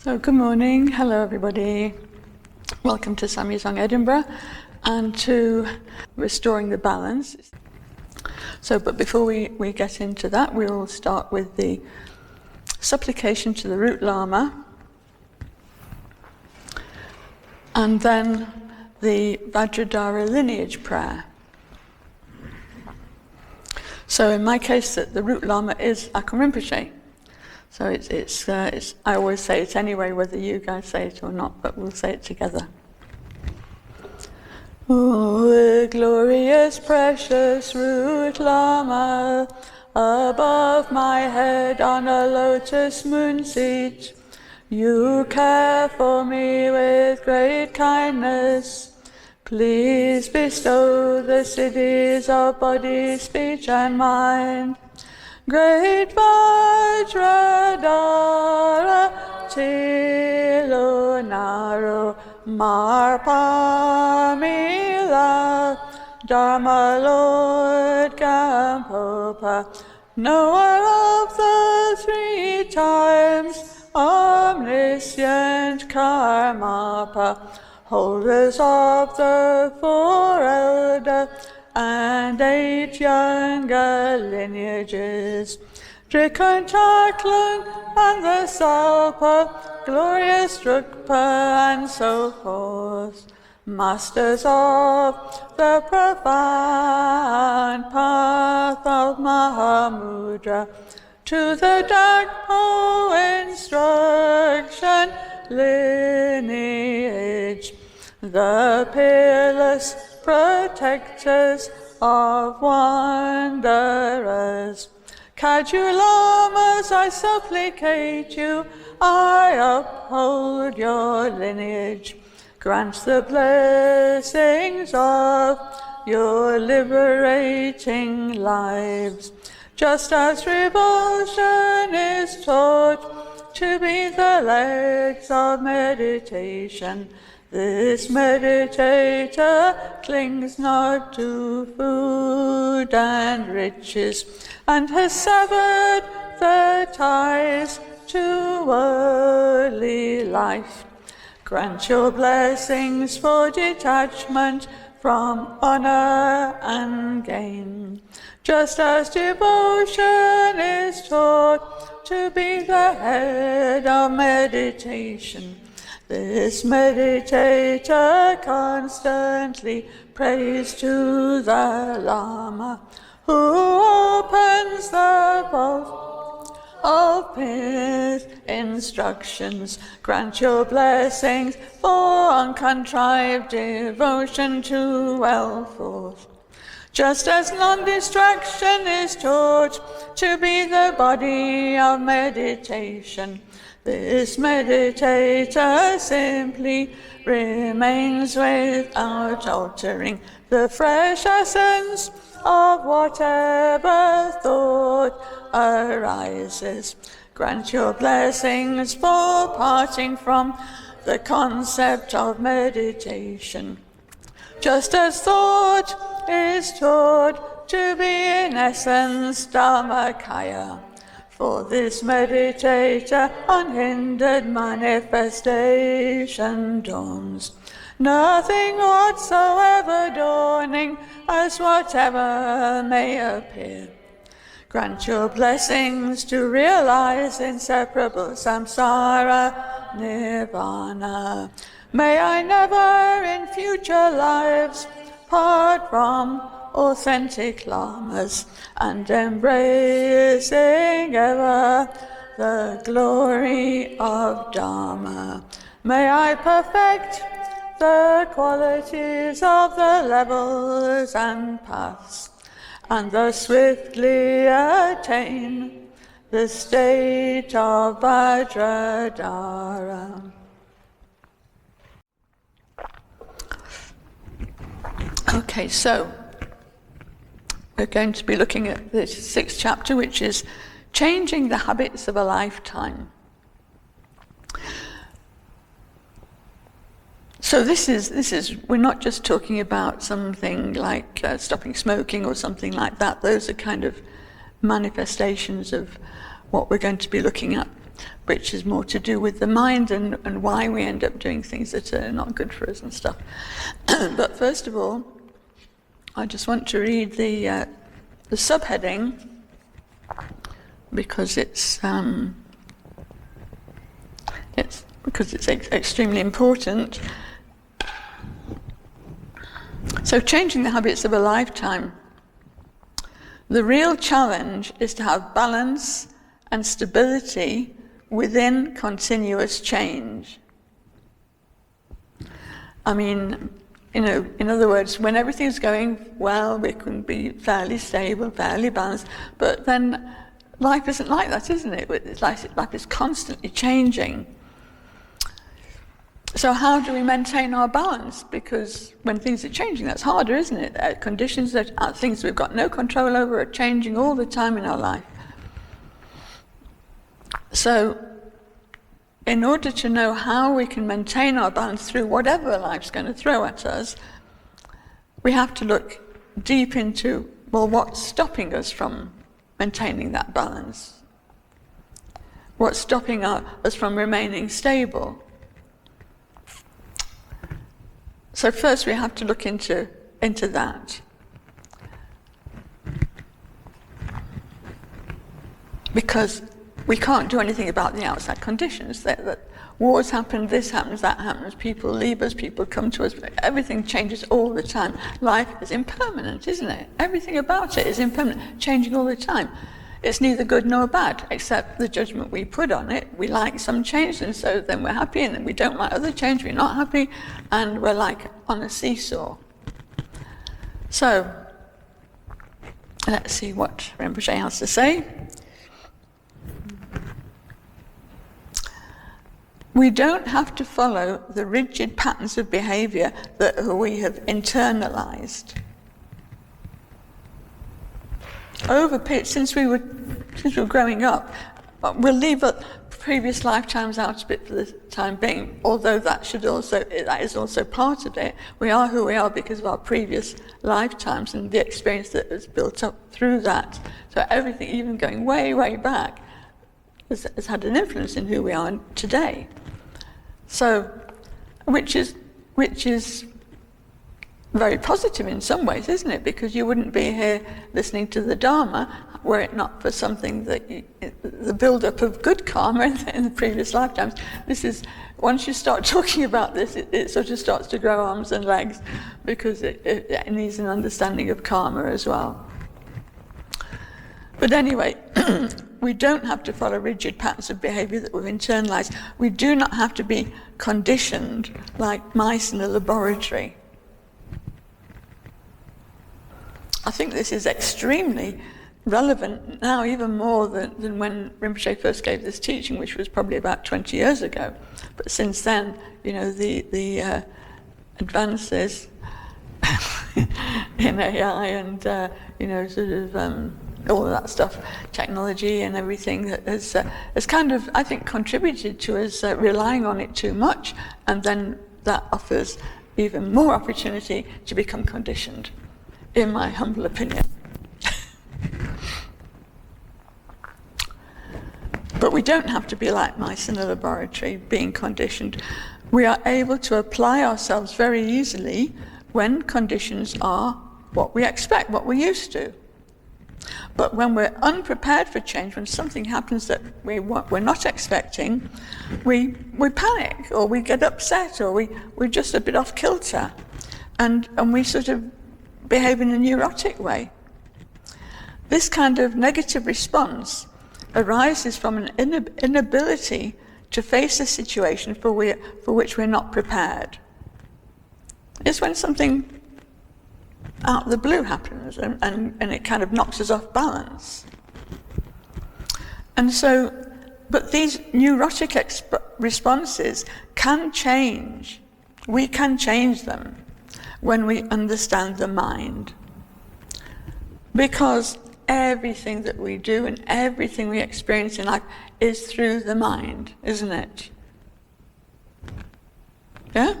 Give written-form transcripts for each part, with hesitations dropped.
So good morning, hello everybody. Welcome to Samyasang Edinburgh and to Restoring the Balance. But before we get into that, we'll start with the supplication to the Root Lama and then the Vajradhara lineage prayer. So in my case, the Root Lama is Akong Rinpoche. So it's I always say it anyway, whether you guys say it or not, but we'll say it together. Oh, glorious, precious Root Lama, above my head on a lotus moon seat, you care for me with great kindness. Please bestow the siddhis of body, speech, and mind. Great Vajradhara Tilunaro Marpamila Dharma Lord Gampopa, knower of the 3 times, omniscient Karmapa, holders of the 4 elder and 8 younger lineages, Trikanchaklan and the Salpa, glorious Drukpa and so forth, masters of the profound path of Mahamudra, to the Dakpo instruction lineage, the peerless protectors of wanderers. Kaju Lamas, I supplicate you, I uphold your lineage. Grant the blessings of your liberating lives. Just as revulsion is taught to be the legs of meditation, this meditator clings not to food and riches, and has severed the ties to worldly life. Grant your blessings for detachment from honor and gain, just as devotion is taught to be the head of meditation. This meditator constantly prays to the Lama, who opens the vault of his instructions. Grant your blessings for uncontrived devotion to well forth. Just as non-distraction is taught to be the body of meditation, this meditator simply remains without altering the fresh essence of whatever thought arises. Grant your blessings for parting from the concept of meditation. Just as thought is taught to be in essence Dharmakaya, for this meditator unhindered manifestation dawns, nothing whatsoever dawning as whatever may appear. Grant your blessings to realize inseparable samsara nirvana. May I never in future lives part from authentic lamas, and embracing ever the glory of Dharma. May I perfect the qualities of the levels and paths, and thus swiftly attain the state of Vajradhara. Okay, so we're going to be looking at the 6th chapter, which is Changing the Habits of a Lifetime. So this is we're not just talking about something like stopping smoking or something like that. Those are kind of manifestations of what we're going to be looking at. which is more to do with the mind and why we end up doing things that are not good for us and stuff. But first of all, I just want to read the subheading, because it's extremely important. So, changing the habits of a lifetime. The real challenge is to have balance and stability within continuous change. I mean, in other words, when everything's going well, we can be fairly stable, fairly balanced, but then life isn't like that, isn't it? It's like life is constantly changing. So how do we maintain our balance? Because when things are changing, that's harder, isn't it? Conditions that are things we've got no control over are changing all the time in our life. So, in order to know how we can maintain our balance through whatever life's going to throw at us, we have to look deep into, well, what's stopping us from maintaining that balance? What's stopping us from remaining stable? So first we have to look into that. Because we can't do anything about the outside conditions. That wars happen, this happens, that happens, people leave us, people come to us, everything changes all the time. Life is impermanent, isn't it? Everything about it is impermanent, changing all the time. It's neither good nor bad, except the judgment we put on it. We like some change, and so then we're happy, and then we don't like other change, we're not happy, and we're like on a seesaw. So, let's see what Rinpoche has to say. We don't have to follow the rigid patterns of behavior that we have internalized. Since we were growing up, we'll leave previous lifetimes out a bit for the time being, although that is also part of it. We are who we are because of our previous lifetimes and the experience that was built up through that. So everything, even going way, way back, has had an influence in who we are today. So, which is very positive in some ways, isn't it? Because you wouldn't be here listening to the Dharma were it not for something the build-up of good karma in the previous lifetimes. This is, once you start talking about this, it sort of starts to grow arms and legs, because it needs an understanding of karma as well. But anyway, we don't have to follow rigid patterns of behavior that we've internalized. We do not have to be conditioned like mice in a laboratory. I think this is extremely relevant now, even more than when Rinpoche first gave this teaching, which was probably about 20 years ago. But since then, the advances in AI and, all of that stuff, technology and everything, has kind of, I think, contributed to us relying on it too much, and then that offers even more opportunity to become conditioned, in my humble opinion. But we don't have to be like mice in a laboratory, being conditioned. We are able to apply ourselves very easily when conditions are what we expect, what we're used to. But when we're unprepared for change, when something happens that we're not expecting, we panic, or we get upset, or we're just a bit off kilter, and we sort of behave in a neurotic way. This kind of negative response arises from an inability to face a situation for which we're not prepared. It's when something out of the blue happens and it kind of knocks us off balance. And so, but these neurotic responses can change. We can change them when we understand the mind. Because everything that we do and everything we experience in life is through the mind, isn't it? Yeah?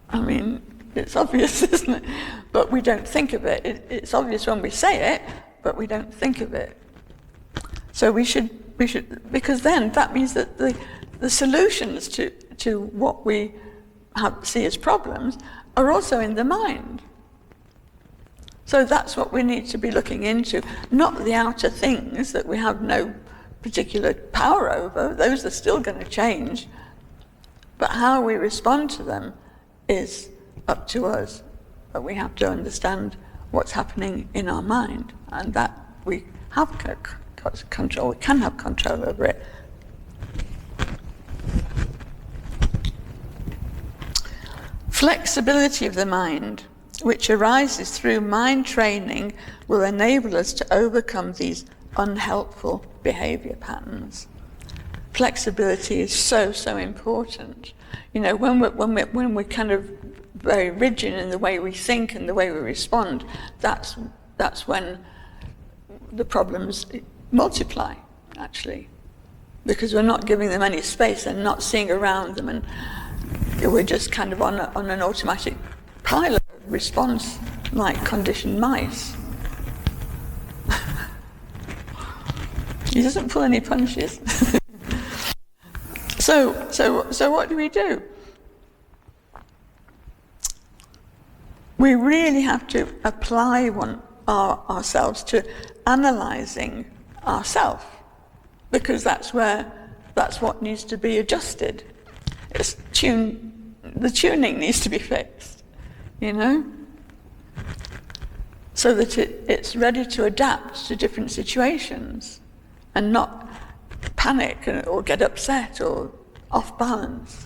I mean, it's obvious, isn't it? But we don't think of it. It's obvious when we say it, but we don't think of it. So we should because then that means that the solutions to what we see as problems are also in the mind. So that's what we need to be looking into, not the outer things that we have no particular power over. Those are still going to change. But how we respond to them is up to us. But we have to understand what's happening in our mind, and that we have control, we can have control over it. Flexibility of the mind, which arises through mind training, will enable us to overcome these unhelpful behavior patterns. Flexibility is so important. You know, when we're kind of very rigid in the way we think and the way we respond, that's when the problems multiply, actually, because we're not giving them any space and not seeing around them, and we're just kind of on an automatic pilot response, like conditioned mice. He doesn't pull any punches. So what do we do? We really have to apply ourselves to analysing ourselves, because that's what needs to be adjusted. The tuning needs to be fixed, you know, so that it's ready to adapt to different situations and not panic or get upset or off balance.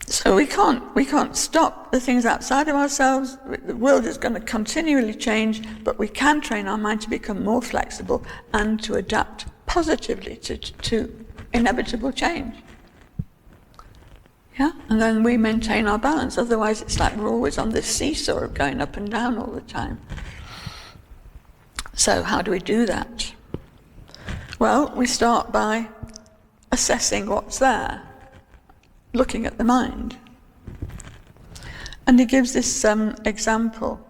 So we can't stop the things outside of ourselves. The world is going to continually change, but we can train our mind to become more flexible and to adapt positively to inevitable change. Yeah, and then we maintain our balance. Otherwise, it's like we're always on this seesaw of going up and down all the time. So how do we do that? Well, we start by assessing what's there, looking at the mind. And he gives this example,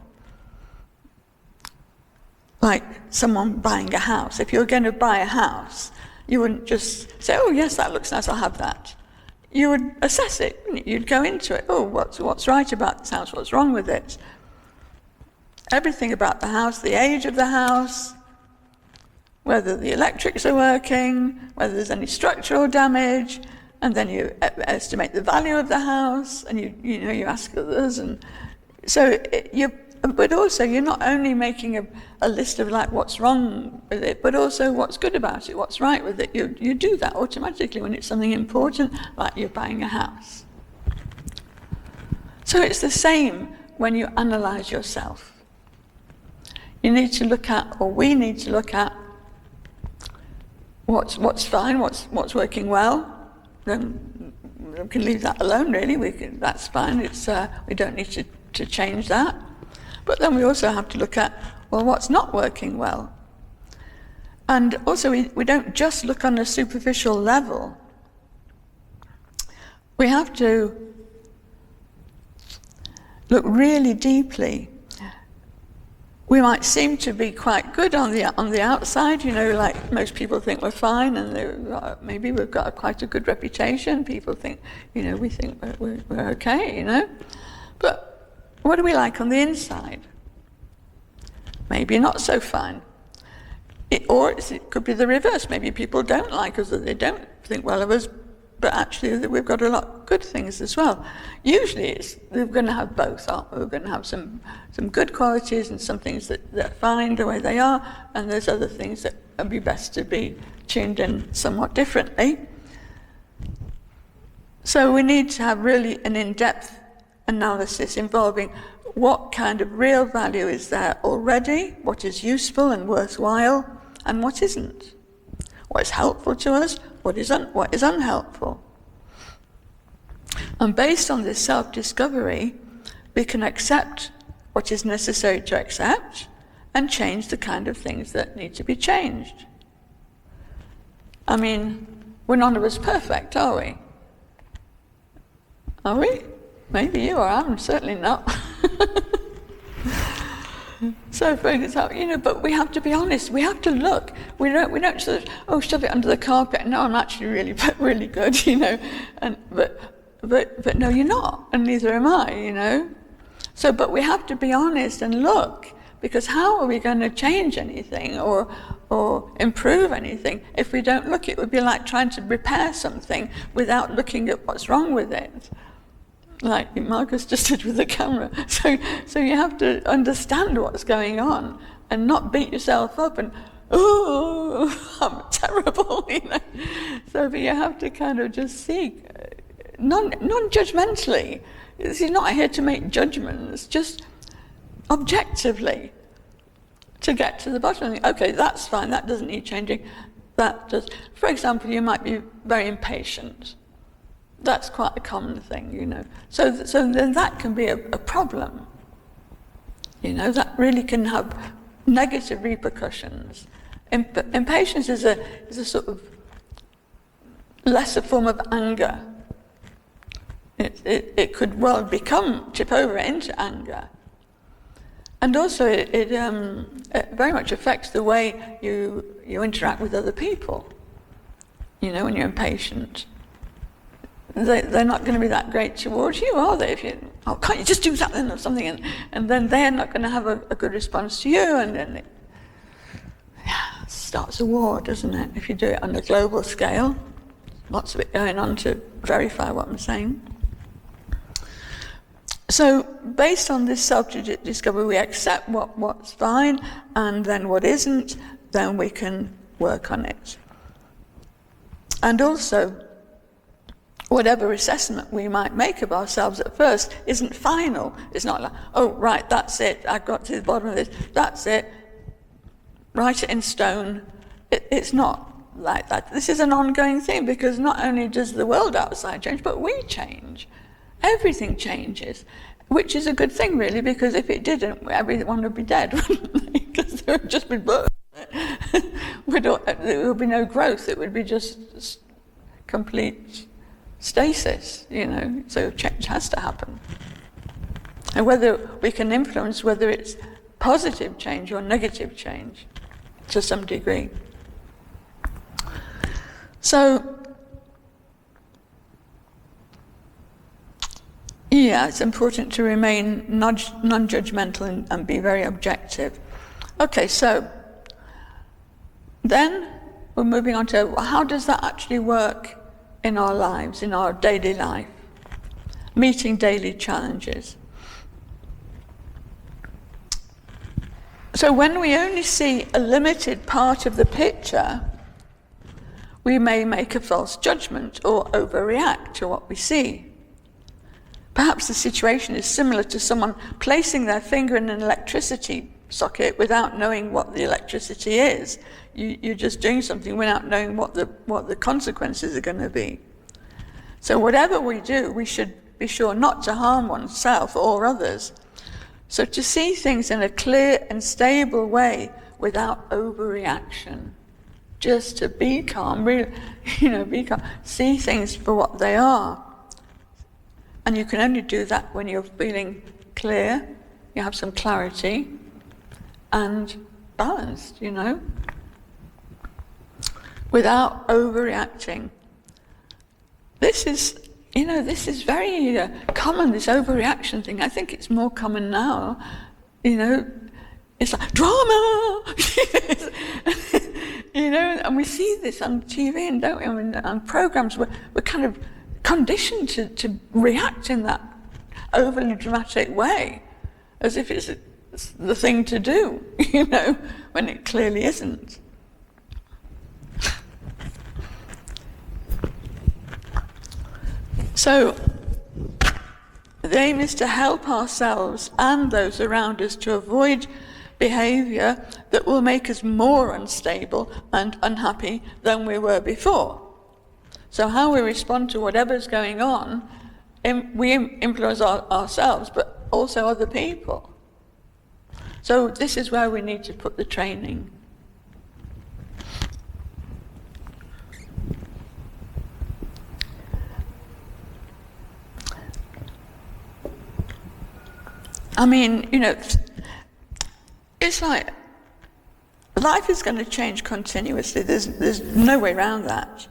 like someone buying a house. If you're going to buy a house, you wouldn't just say, oh yes, that looks nice, I'll have that. You would assess it, you'd go into it. Oh, what's right about this house, what's wrong with it? Everything about the house, the age of the house, whether the electrics are working, whether there's any structural damage, and then you estimate the value of the house, and you ask others, and so but also you're not only making a list of like what's wrong with it, but also what's good about it, what's right with it. You do that automatically when it's something important, like you're buying a house. So it's the same when you analyse yourself. You need to look at, or we need to look at, what's fine, what's working well. Then we can leave that alone, really. That's fine. We don't need to change that. But then we also have to look at, well, what's not working well. And also we don't just look on a superficial level. We have to look really deeply. We might seem to be quite good on the outside, like most people think we're fine, and maybe we've got quite a good reputation. People think, we think we're okay, But what are we like on the inside? Maybe not so fine. Or it could be the reverse. Maybe people don't like us, or they don't think well of us, but actually we've got a lot of good things as well. Usually we're going to have both, aren't we? We're going to have some good qualities and some things that are fine the way they are, and there's other things that would be best to be tuned in somewhat differently. So we need to have really an in-depth analysis involving what kind of real value is there already, what is useful and worthwhile, and what isn't. What is helpful to us, what is unhelpful. And based on this self-discovery, we can accept what is necessary to accept and change the kind of things that need to be changed. I mean, we're none of us perfect, are we? Are we? Maybe you are, I'm certainly not. So for example, but we have to be honest. We have to look. We don't sort of shove it under the carpet. No, I'm actually really good, And but no, you're not, and neither am I, So, but we have to be honest and look, because how are we going to change anything or improve anything if we don't look? It would be like trying to repair something without looking at what's wrong with it. Like Marcus just did with the camera. So you have to understand what's going on and not beat yourself up and, oh, I'm terrible, So but you have to kind of just see, non-judgmentally. This is not here to make judgments, just objectively to get to the bottom of it. Okay, that's fine, that doesn't need changing. That does. For example, you might be very impatient. That's quite a common thing, So then that can be a problem. That really can have negative repercussions. Impatience is a sort of lesser form of anger. It could well tip over into anger. And also it very much affects the way you interact with other people, when you're impatient. They're not going to be that great towards you, are they? Can't you just do that then or something? And then they're not going to have a good response to you, and then it starts a war, doesn't it? If you do it on a global scale. Lots of it going on to verify what I'm saying. So based on this self-discovery, we accept what's fine, and then what isn't, then we can work on it. And also, whatever assessment we might make of ourselves at first isn't final. It's not like, oh, right, that's it, I got to the bottom of this, that's it, write it in stone. It's not like that. This is an ongoing thing, because not only does the world outside change, but we change. Everything changes, which is a good thing, really, because if it didn't, everyone would be dead, wouldn't they? Because there would just be birth. There would be no growth. It would be just complete stasis, so change has to happen. And whether we can influence whether it's positive change or negative change to some degree. So, yeah, it's important to remain non-judgmental and be very objective. Okay, so then we're moving on to how does that actually work in our lives, in our daily life, meeting daily challenges. So when we only see a limited part of the picture, we may make a false judgment or overreact to what we see. Perhaps the situation is similar to someone placing their finger in an electricity socket without knowing what the electricity is. You're just doing something without knowing what the consequences are going to be. So whatever we do, we should be sure not to harm oneself or others. So to see things in a clear and stable way without overreaction. Just to be calm, really, be calm. See things for what they are. And you can only do that when you're feeling clear, you have some clarity, and balanced, without overreacting. This is very common, this overreaction thing. I think it's more common now, it's like, drama! And we see this on TV, and don't we? I mean, on programs, we're kind of conditioned to react in that overly dramatic way, as if it's the thing to do, when it clearly isn't. So, the aim is to help ourselves and those around us to avoid behaviour that will make us more unstable and unhappy than we were before. So how we respond to whatever's going on, we influence ourselves, but also other people. So this is where we need to put the training. I mean, it's like life is going to change continuously. There's no way around that.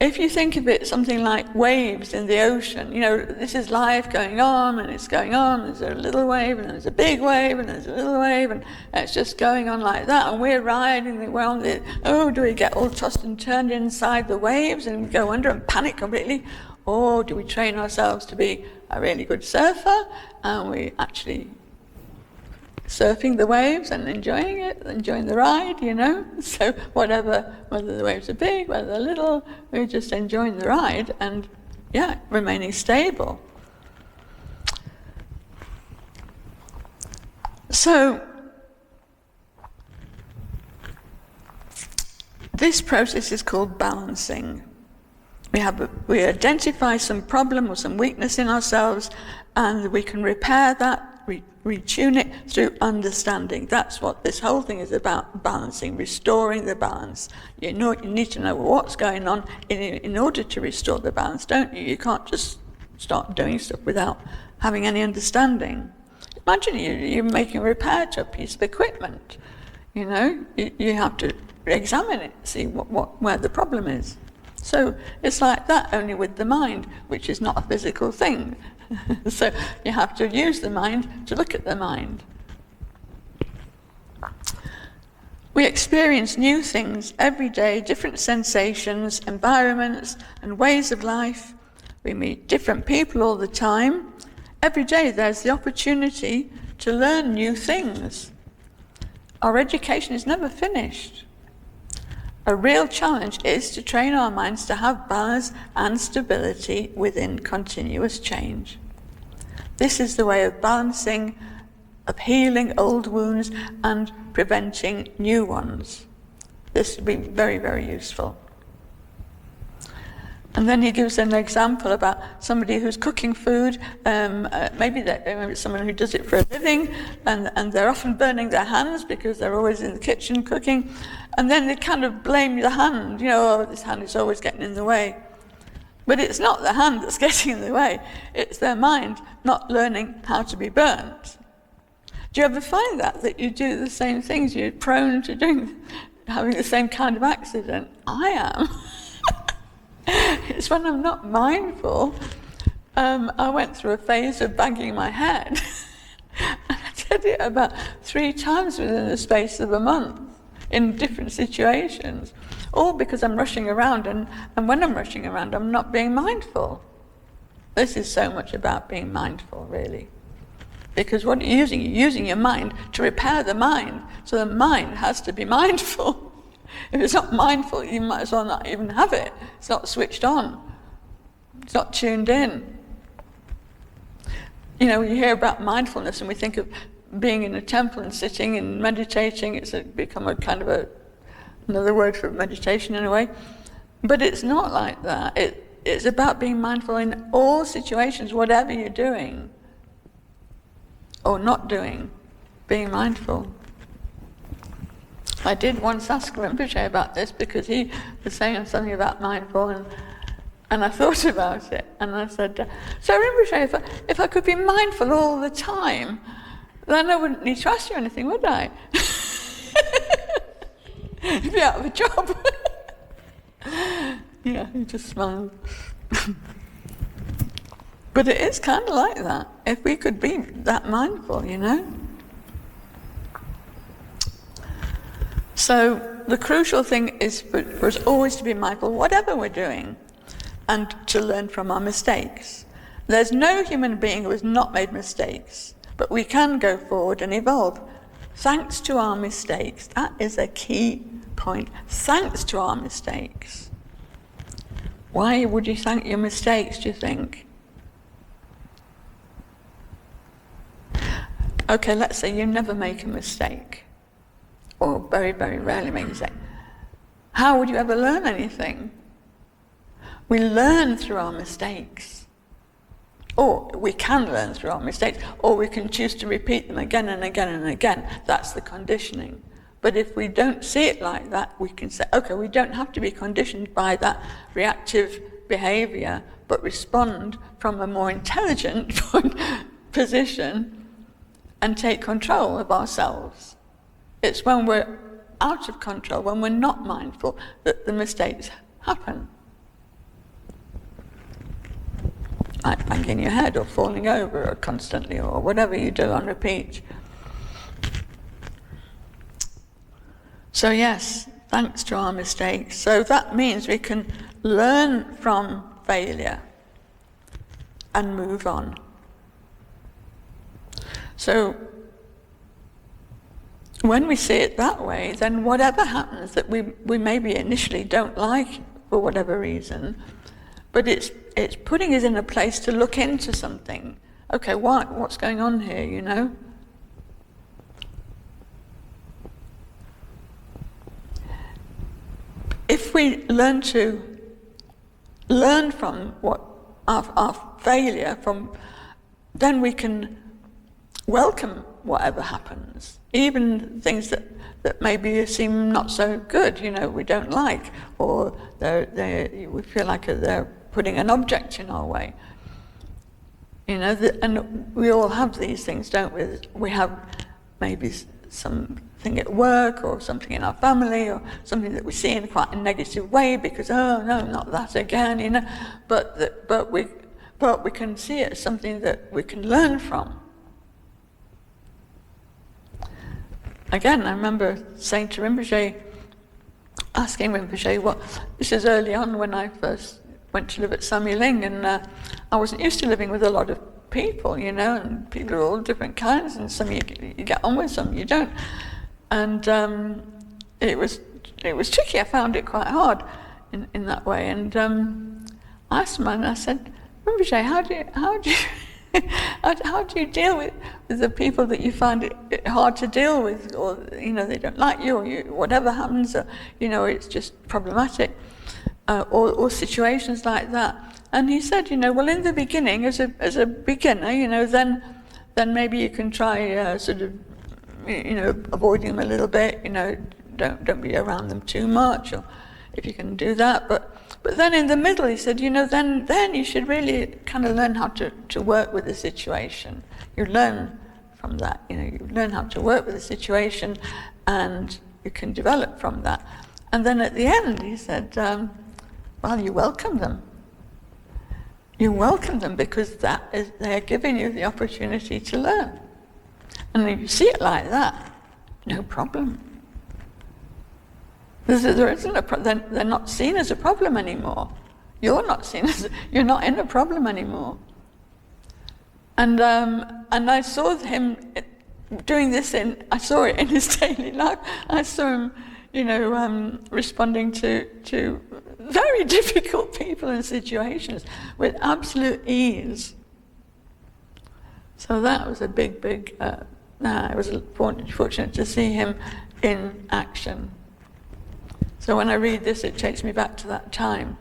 If you think of it something like waves in the ocean, this is life going on, and it's going on. There's a little wave, and there's a big wave, and there's a little wave, and it's just going on like that. And we're riding, we're on the, do we get all tossed and turned inside the waves and go under and panic completely? Or do we train ourselves to be a really good surfer, and we actually surfing the waves and enjoying it, enjoying the ride, So whether the waves are big, whether they're little, we're just enjoying the ride and, remaining stable. So this process is called balancing. We identify some problem or some weakness in ourselves, and we can repair that, retune it through understanding. That's what this whole thing is about, balancing, restoring the balance. You need to know what's going on in order to restore the balance, don't you? You can't just start doing stuff without having any understanding. Imagine you're making a repair to a piece of equipment. You have to examine it, see where the problem is. So it's like that, only with the mind, which is not a physical thing. So you have to use the mind to look at the mind. We experience new things every day, different sensations, environments, and ways of life. We meet different people all the time. Every day there's the opportunity to learn new things. Our education is never finished. A real challenge is to train our minds to have balance and stability within continuous change. This is the way of balancing, of healing old wounds and preventing new ones. This would be very, very useful. And then he gives an example about somebody who's cooking food, maybe it's someone who does it for a living, and they're often burning their hands because they're always in the kitchen cooking, and then they kind of blame the hand, this hand is always getting in the way. But it's not the hand that's getting in the way, it's their mind not learning how to be burnt. Do you ever find that you do the same things, you're prone to having the same kind of accident? I am. It's when I'm not mindful. I went through a phase of banging my head. And I did it about 3 times within the space of a month in different situations, all because I'm rushing around, and when I'm rushing around, I'm not being mindful. This is so much about being mindful, really. Because what you're using your mind to repair the mind, so the mind has to be mindful. If it's not mindful, you might as well not even have it. It's not switched on. It's not tuned in. You hear about mindfulness and we think of being in a temple and sitting and meditating. It's become a kind of another word for meditation in a way. But it's not like that. It's about being mindful in all situations, whatever you're doing or not doing, being mindful. I did once ask Rinpoche about this because he was saying something about mindful, and I thought about it, and I said, so Rinpoche, if I could be mindful all the time, then I wouldn't need to ask you anything, would I? You'd be out of a job. Yeah, he just smiled. But it is kind of like that, if we could be that mindful, So the crucial thing is for us always to be mindful, whatever we're doing, and to learn from our mistakes. There's no human being who has not made mistakes, but we can go forward and evolve. Thanks to our mistakes. That is a key point. Thanks to our mistakes. Why would you thank your mistakes, do you think? Okay, let's say you never make a mistake, or very, very rarely make a mistake. How would you ever learn anything? We learn through our mistakes. Or we can learn through our mistakes, or we can choose to repeat them again and again and again. That's the conditioning. But if we don't see it like that, we can say, okay, we don't have to be conditioned by that reactive behavior, but respond from a more intelligent position and take control of ourselves. It's when we're out of control, when we're not mindful, that the mistakes happen. Like banging your head or falling over or constantly, or whatever you do on repeat. So yes, thanks to our mistakes. So that means we can learn from failure and move on. So when we see it that way, then whatever happens that we maybe initially don't like for whatever reason, but it's putting us in a place to look into something. Okay, what's going on here, you know? If we learn from what our failure, then we can welcome whatever happens, even things that maybe seem not so good, you know, we don't like, or we feel like they're putting an object in our way. You know, and we all have these things, don't we? We have maybe something at work, or something in our family, or something that we see in quite a negative way because, oh no, not that again, you know. But we can see it as something that we can learn from. Again, I remember saying to Rinpoche, asking Rinpoche, this is early on when I first went to live at Samyeling, and I wasn't used to living with a lot of people, you know, and people are all different kinds, and some you get on with, some you don't. And it was tricky. I found it quite hard in that way. And I asked him, and I said, Rinpoche, how do you deal with the people that you find it hard to deal with, or you know, they don't like you, or whatever happens, or you know, it's just problematic, or situations like that? And he said, you know, well, in the beginning, as a beginner, you know, then maybe you can try sort of, you know, avoiding them a little bit, you know, don't be around them too much, or if you can do that. But then in the middle, he said, you know, then you should really kind of learn how to work with the situation. You learn from that, you know, you learn how to work with the situation, and you can develop from that. And then at the end, he said, well, you welcome them. You welcome them because they're giving you the opportunity to learn. And if you see it like that, no problem. There isn't they're not seen as a problem anymore. You're not in a problem anymore. And I saw him doing this I saw it in his daily life. I saw him, you know, responding to very difficult people and situations with absolute ease. So that was a big, I was fortunate to see him in action. So when I read this, it takes me back to that time.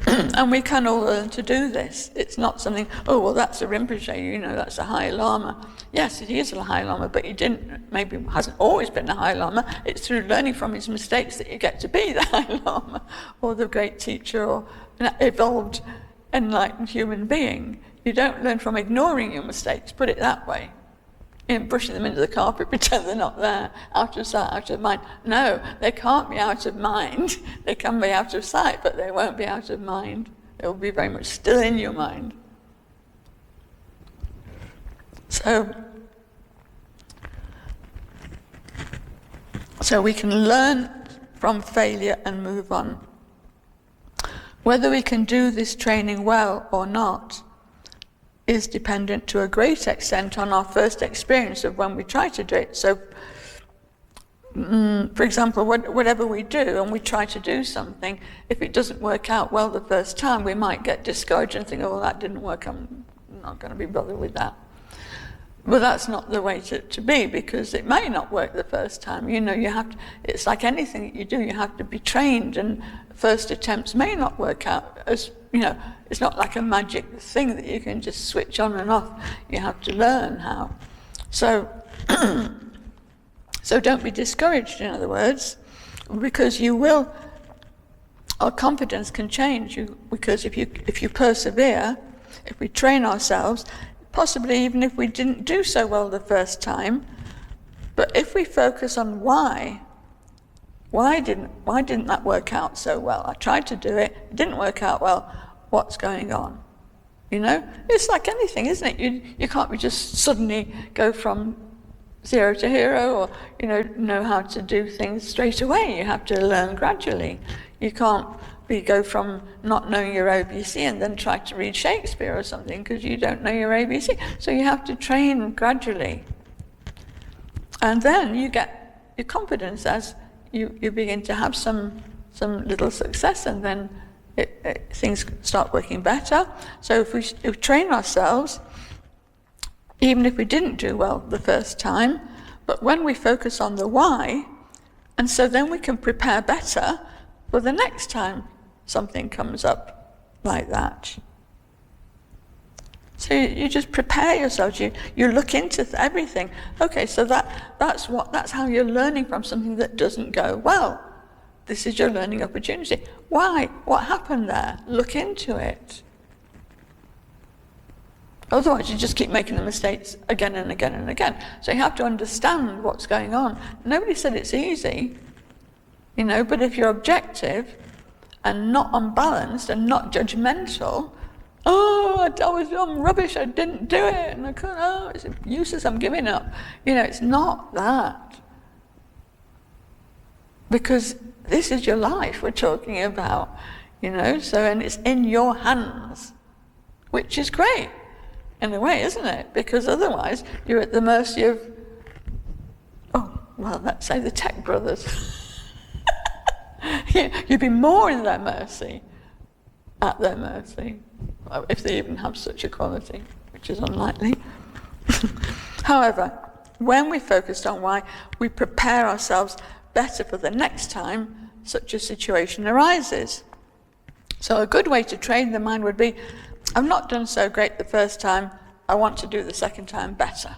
And we can all learn to do this. It's not something, oh, well, that's a Rinpoche, you know, that's a High Lama. Yes, he is a High Lama, but maybe hasn't always been a High Lama. It's through learning from his mistakes that you get to be the High Lama, or the great teacher, or an evolved, enlightened human being. You don't learn from ignoring your mistakes, put it that way. You know, brushing them into the carpet, pretend they're not there, out of sight, out of mind. No, they can't be out of mind. They can be out of sight, but they won't be out of mind. They will be very much still in your mind. So we can learn from failure and move on. Whether we can do this training well or not is dependent to a great extent on our first experience of when we try to do it. So, for example, whatever we do and we try to do something, if it doesn't work out well the first time, we might get discouraged and think, oh, that didn't work, I'm not going to be bothered with that. But that's not the way to be, because it may not work the first time. You know, it's like anything that you do, you have to be trained, and first attempts may not work out as, you know, it's not like a magic thing that you can just switch on and off. You have to learn how. So don't be discouraged, in other words, because our confidence can change. Because if you persevere, if we train ourselves, possibly even if we didn't do so well the first time. But if we focus on why didn't that work out so well? I tried to do it, it didn't work out well. What's going on? You know, it's like anything, isn't it? You can't just suddenly go from 0 to hero, or know how to do things straight away. You have to learn gradually. You can't go from not knowing your ABC and then try to read Shakespeare or something because you don't know your ABC. So you have to train gradually. And then you get your confidence as you begin to have some little success, and then things start working better. So if we train ourselves, even if we didn't do well the first time, but when we focus on the why, and so then we can prepare better for the next time something comes up like that. So you just prepare yourselves, you look into everything. Okay, so that's how you're learning from something that doesn't go well. This is your learning opportunity. Why? What happened there? Look into it. Otherwise, you just keep making the mistakes again and again and again. So you have to understand what's going on. Nobody said it's easy, but if you're objective and not unbalanced and not judgmental, I'm rubbish, I didn't do it, and I couldn't, it's useless, I'm giving up. It's not that. Because this is your life we're talking about, and it's in your hands, which is great, in a way, isn't it? Because otherwise, you're at the mercy of, let's say the tech brothers. You'd be more in their mercy, at their mercy, if they even have such a quality, which is unlikely. However, when we focus on why, we prepare ourselves better for the next time such a situation arises. So a good way to train the mind would be, I've not done so great the first time, I want to do the second time better.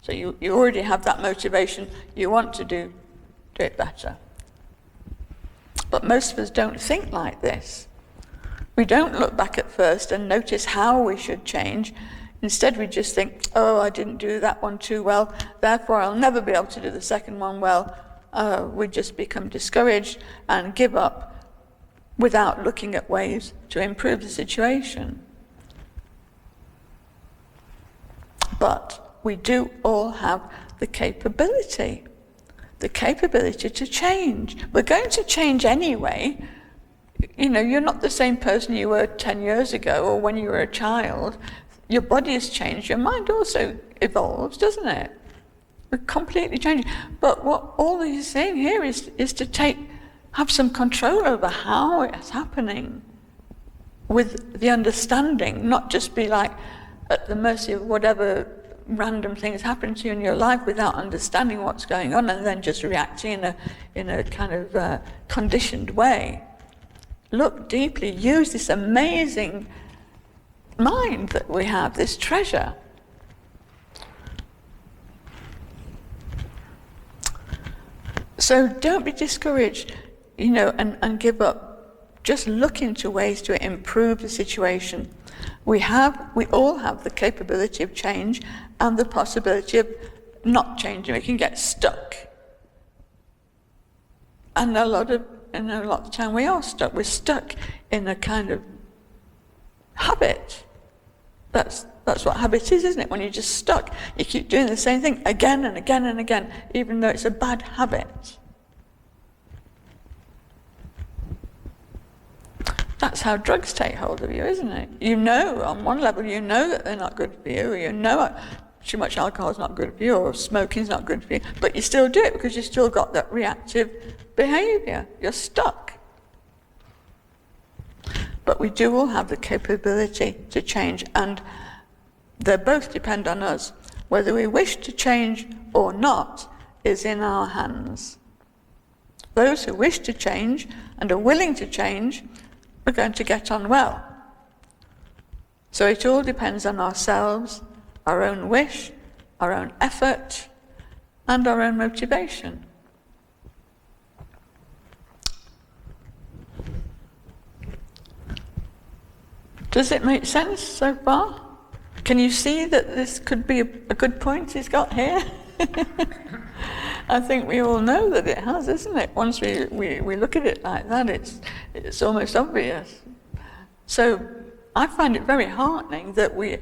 So you already have that motivation, you want to do it better. But most of us don't think like this. We don't look back at first and notice how we should change. Instead, we just think, I didn't do that one too well, therefore I'll never be able to do the second one well. We just become discouraged and give up without looking at ways to improve the situation. But we do all have the capability to change. We're going to change anyway. You're not the same person you were 10 years ago or when you were a child. Your body has changed, your mind also evolves, doesn't it? We're completely changing. But what all he's saying here is to have some control over how it's happening with the understanding, not just be like at the mercy of whatever random things happen to you in your life without understanding what's going on and then just reacting in a kind of conditioned way. Look deeply, use this amazing mind that we have, this treasure. So don't be discouraged, and give up. Just look into ways to improve the situation. We all have the capability of change and the possibility of not changing. We can get stuck. And a lot of the time we are stuck. We're stuck in a kind of habit. That's what habit is, isn't it? When you're just stuck, you keep doing the same thing again and again and again, even though it's a bad habit. That's how drugs take hold of you, isn't it? On one level, that they're not good for you, too much alcohol is not good for you, or smoking is not good for you, but you still do it because you've still got that reactive behavior. You're stuck. But we do all have the capability to change, and they both depend on us. Whether we wish to change or not is in our hands. Those who wish to change and are willing to change are going to get on well. So it all depends on ourselves, our own wish, our own effort, and our own motivation. Does it make sense so far? Okay. Can you see that this could be a good point he's got here? I think we all know that it has, isn't it? Once we look at it like that, it's almost obvious. So I find it very heartening that we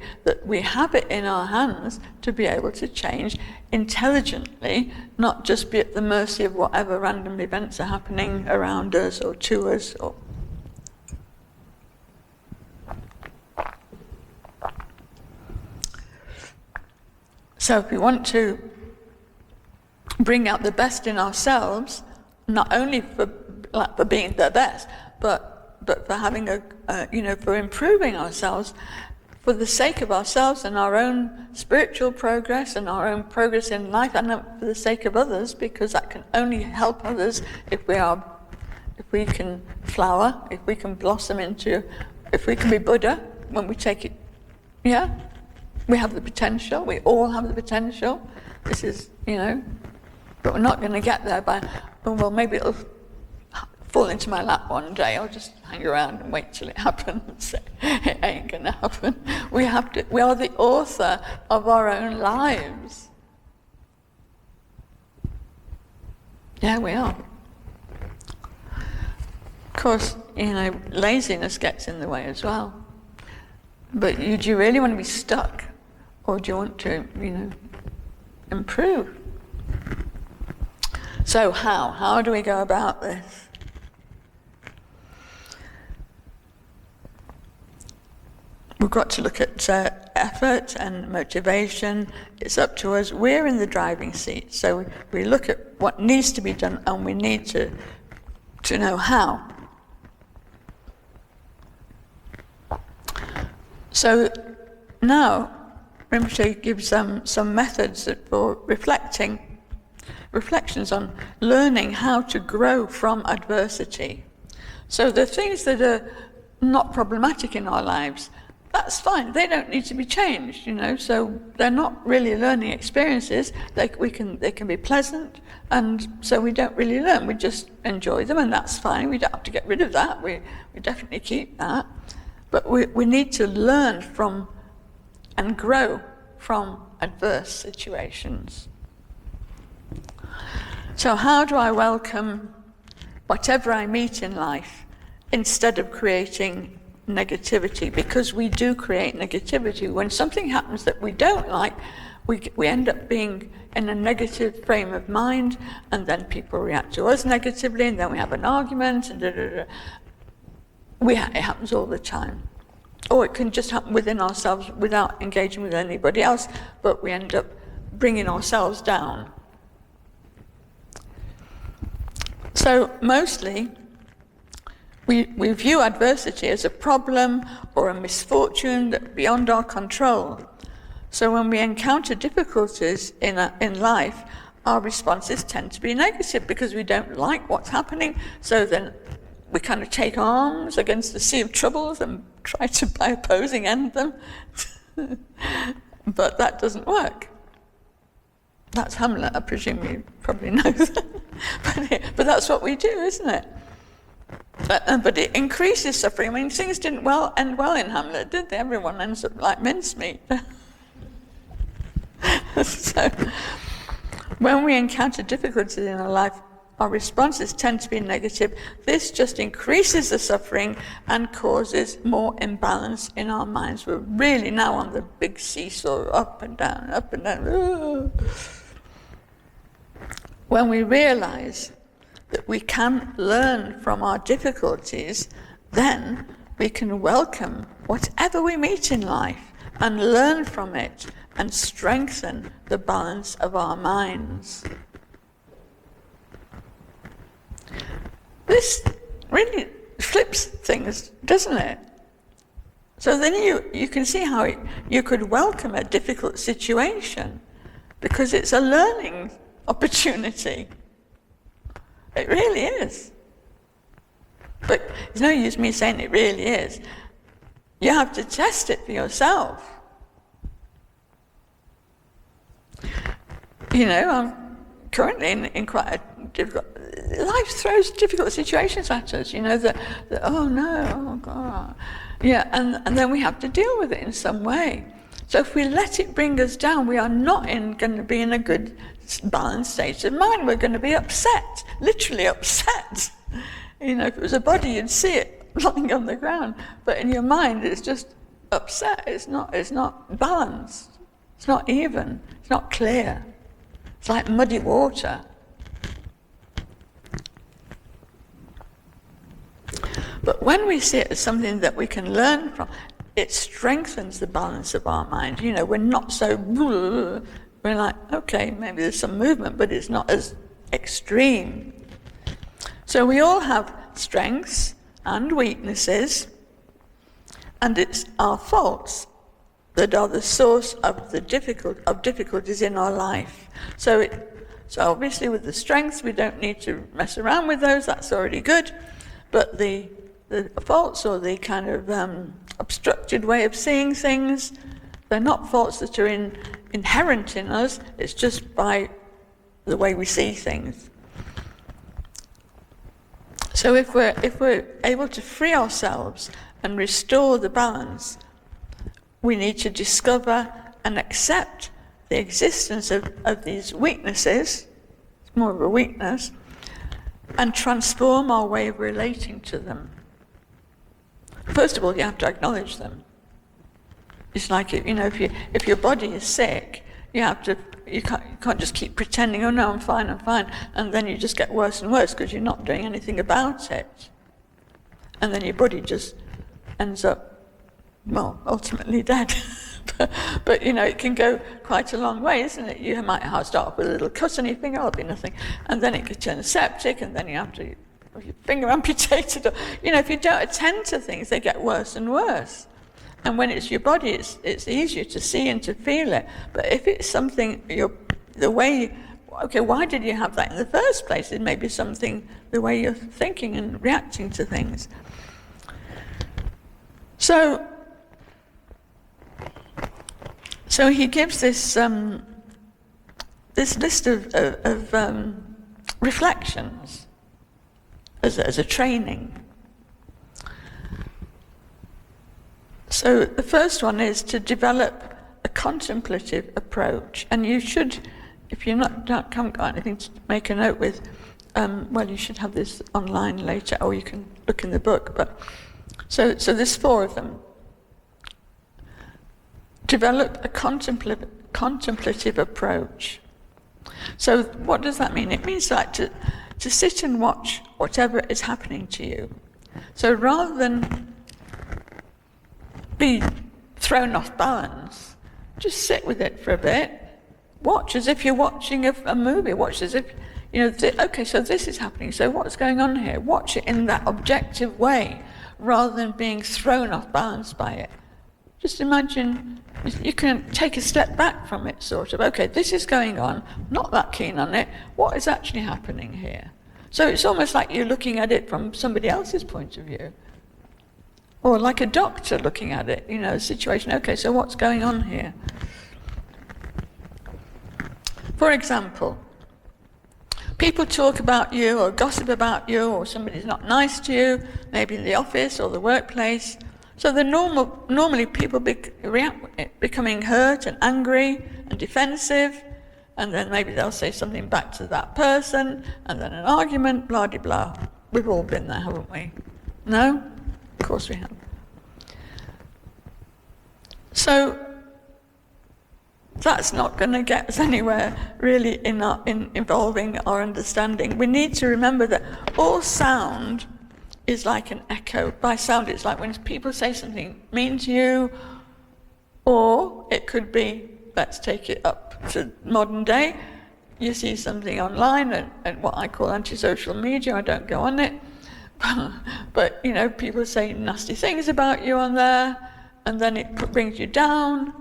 have it in our hands to be able to change intelligently, not just be at the mercy of whatever random events are happening around us or to us. So if we want to bring out the best in ourselves, not only for being the best, but for having for improving ourselves, for the sake of ourselves and our own spiritual progress and our own progress in life, and for the sake of others, because that can only help others if we can flower, if we can blossom if we can be Buddha when we take it. Yeah, we have the potential. We all have the potential. This is, but we're not going to get there by, well, maybe it'll fall into my lap one day. I'll just hang around and wait till it happens. It ain't going to happen. We are the author of our own lives. Yeah, we are. Of course, laziness gets in the way as well. But do you really want to be stuck? Or do you want to, improve? So how do we go about this? We've got to look at effort and motivation. It's up to us. We're in the driving seat. So we look at what needs to be done, and we need to know how. So now Rinpoche gives some methods for reflections on learning how to grow from adversity. So the things that are not problematic in our lives, that's fine. They don't need to be changed, So they're not really learning experiences. They can be pleasant, and so we don't really learn. We just enjoy them, and that's fine. We don't have to get rid of that. We definitely keep that. But we need to learn from and grow from adverse situations. So how do I welcome whatever I meet in life instead of creating negativity? Because we do create negativity. When something happens that we don't like, we end up being in a negative frame of mind, and then people react to us negatively, and then we have an argument, and it happens all the time. Or it can just happen within ourselves without engaging with anybody else, but we end up bringing ourselves down. So mostly, we view adversity as a problem or a misfortune that's beyond our control. So when we encounter difficulties in life, our responses tend to be negative because we don't like what's happening. So then we kind of take arms against the sea of troubles and try to, by opposing, end them. But that doesn't work. That's Hamlet, I presume you probably know that. But that's what we do, isn't it? But it increases suffering. I mean, things didn't end well in Hamlet, did they? Everyone ends up like mincemeat. So, when we encounter difficulties in our life, our responses tend to be negative. This just increases the suffering and causes more imbalance in our minds. We're really now on the big seesaw, up and down, up and down. When we realize that we can learn from our difficulties, then we can welcome whatever we meet in life and learn from it and strengthen the balance of our minds. This really flips things, doesn't it? So then you can see how you could welcome a difficult situation because it's a learning opportunity. It really is. But there's no use me saying it really is. You have to test it for yourself. I'm currently in quite a difficult... Life throws difficult situations at us, that oh no, oh God. Yeah, and then we have to deal with it in some way. So if we let it bring us down, we are not going to be in a good balanced state of mind. We're going to be upset, literally upset. You know, if it was a body, you'd see it lying on the ground. But in your mind, it's just upset. It's not balanced. It's not even. It's not clear. It's like muddy water. But when we see it as something that we can learn from, it strengthens the balance of our mind. You know, we're not so, we're like, okay, maybe there's some movement, but it's not as extreme. So we all have strengths and weaknesses, and it's our faults that are the source of difficulties in our life. So obviously with the strengths, we don't need to mess around with those, that's already good. But the faults, or the kind of obstructed way of seeing things, they're not faults that are inherent in us, it's just by the way we see things. So if we're able to free ourselves and restore the balance, we need to discover and accept the existence of these weaknesses, it's more of a weakness, and transform our way of relating to them. First of all, you have to acknowledge them. It's like, you know, if your body is sick, you can't just keep pretending, oh no, I'm fine, and then you just get worse and worse because you're not doing anything about it. And then your body just ends up, well, ultimately dead. But you know, it can go quite a long way, isn't it? You might start off with a little cut on your finger, it'll be nothing, and then it could turn septic, and then you have to have your finger amputated. Or, you know, if you don't attend to things, they get worse and worse. And when it's your body, it's easier to see and to feel it. But if it's something, why did you have that in the first place? It may be something, the way you're thinking and reacting to things. So he gives this list of reflections as a training. So the first one is to develop a contemplative approach, and you should, if you haven't got anything to make a note with, you should have this online later, or you can look in the book. But so there's 4 of them. Develop a contemplative approach. So what does that mean? It means like to sit and watch whatever is happening to you. So rather than be thrown off balance, just sit with it for a bit. Watch as if you're watching a movie. Watch as if, you know, okay, so this is happening, so what's going on here? Watch it in that objective way, rather than being thrown off balance by it. Just imagine you can take a step back from it, sort of. Okay, this is going on, not that keen on it. What is actually happening here? So it's almost like you're looking at it from somebody else's point of view. Or like a doctor looking at it, you know, a situation. Okay, so what's going on here? For example, people talk about you or gossip about you, or somebody's not nice to you, maybe in the office or the workplace. So normally people react becoming hurt and angry and defensive, and then maybe they'll say something back to that person, and then an argument, blah, blah, blah. We've all been there, haven't we? No? Of course we have. So that's not going to get us anywhere really in involving our understanding. We need to remember that all sound is like an echo. By sound, it's like when people say something mean to you, or it could be, let's take it up to modern day, you see something online and what I call anti-social media, I don't go on it, but you know, people say nasty things about you on there, and then it brings you down.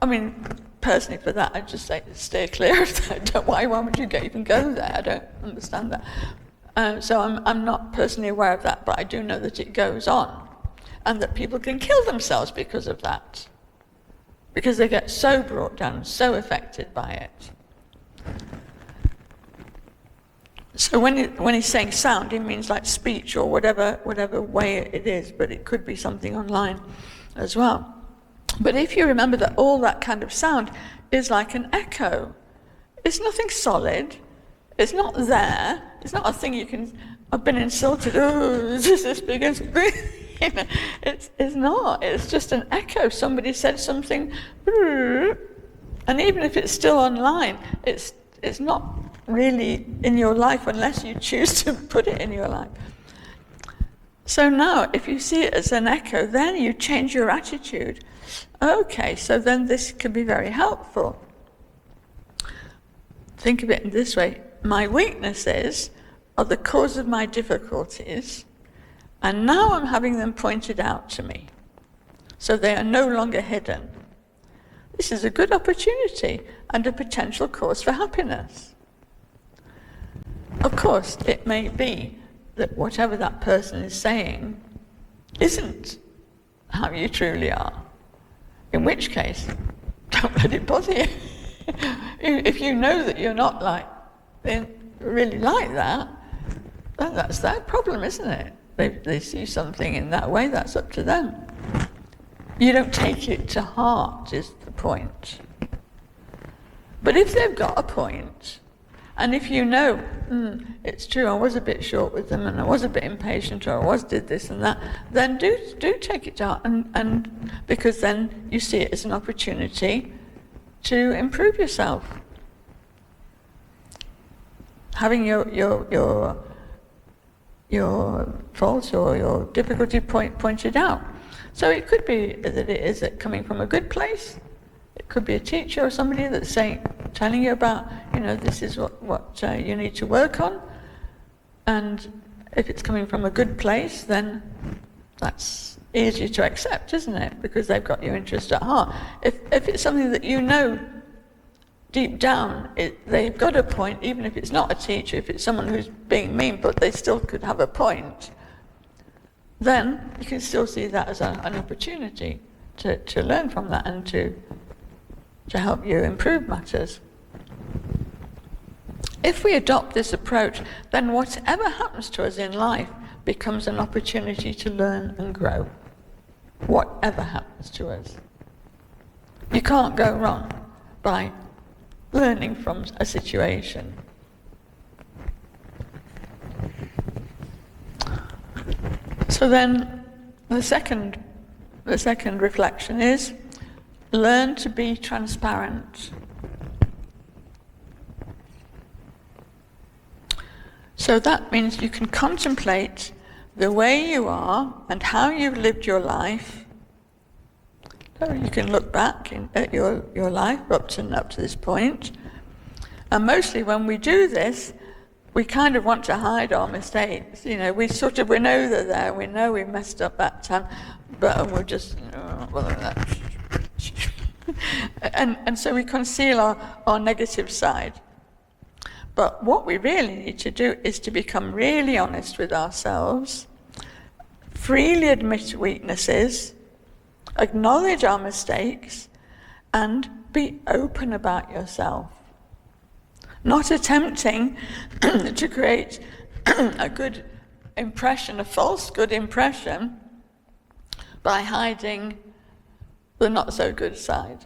I mean, personally for that, I'd just say stay clear of that. Why would you even go there? I don't understand that. So I'm not personally aware of that, but I do know that it goes on, and that people can kill themselves because of that, because they get so brought down, so affected by it. So when he's saying sound, he means like speech or whatever way it is, but it could be something online as well. But if you remember that all that kind of sound is like an echo, it's nothing solid, it's not there, it's not a thing you can, I've been insulted, oh, this is this big, it's not, it's just an echo. Somebody said something, and even if it's still online, it's not really in your life unless you choose to put it in your life. So now, if you see it as an echo, then you change your attitude. Okay, so then this can be very helpful. Think of it in this way. My weaknesses are the cause of my difficulties, and now I'm having them pointed out to me. So they are no longer hidden. This is a good opportunity and a potential cause for happiness. Of course, it may be that whatever that person is saying isn't how you truly are. In which case, don't let it bother you. If you know that you're not really like that, then that's their problem, isn't it? They see something in that way, that's up to them. You don't take it to heart, is the point. But if they've got a point, and if you know, it's true, I was a bit short with them, and I was a bit impatient, or I did this and that, then do take it to heart, and because then you see it as an opportunity to improve yourself. Having your faults or your difficulty pointed out. So it could be that it is coming from a good place. It could be a teacher or somebody that's telling you about, this is what you need to work on. And if it's coming from a good place, then that's easier to accept, isn't it? Because they've got your interest at heart. If it's something that you know deep down, they've got a point, even if it's not a teacher, if it's someone who's being mean, but they still could have a point, then you can still see that as an opportunity to learn from that and to help you improve matters. If we adopt this approach, then whatever happens to us in life becomes an opportunity to learn and grow. Whatever happens to us. You can't go wrong by learning from a situation. So then the second reflection is learn to be transparent. So that means you can contemplate the way you are and how you've lived your life. So you can look back at your life up to this point. And mostly when we do this, we kind of want to hide our mistakes. We know they're there, we know we messed up that time, but we're just, and so we conceal our negative side. But what we really need to do is to become really honest with ourselves, freely admit weaknesses, acknowledge our mistakes, and be open about yourself. Not attempting to create a good impression, a false good impression, by hiding the not so good side.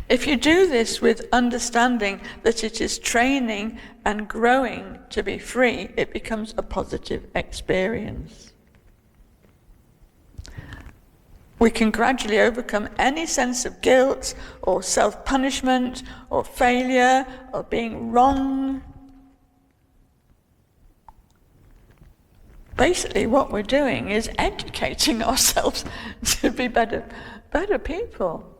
If you do this with understanding that it is training and growing to be free, it becomes a positive experience. We can gradually overcome any sense of guilt or self-punishment or failure or being wrong. Basically, what we're doing is educating ourselves to be better people.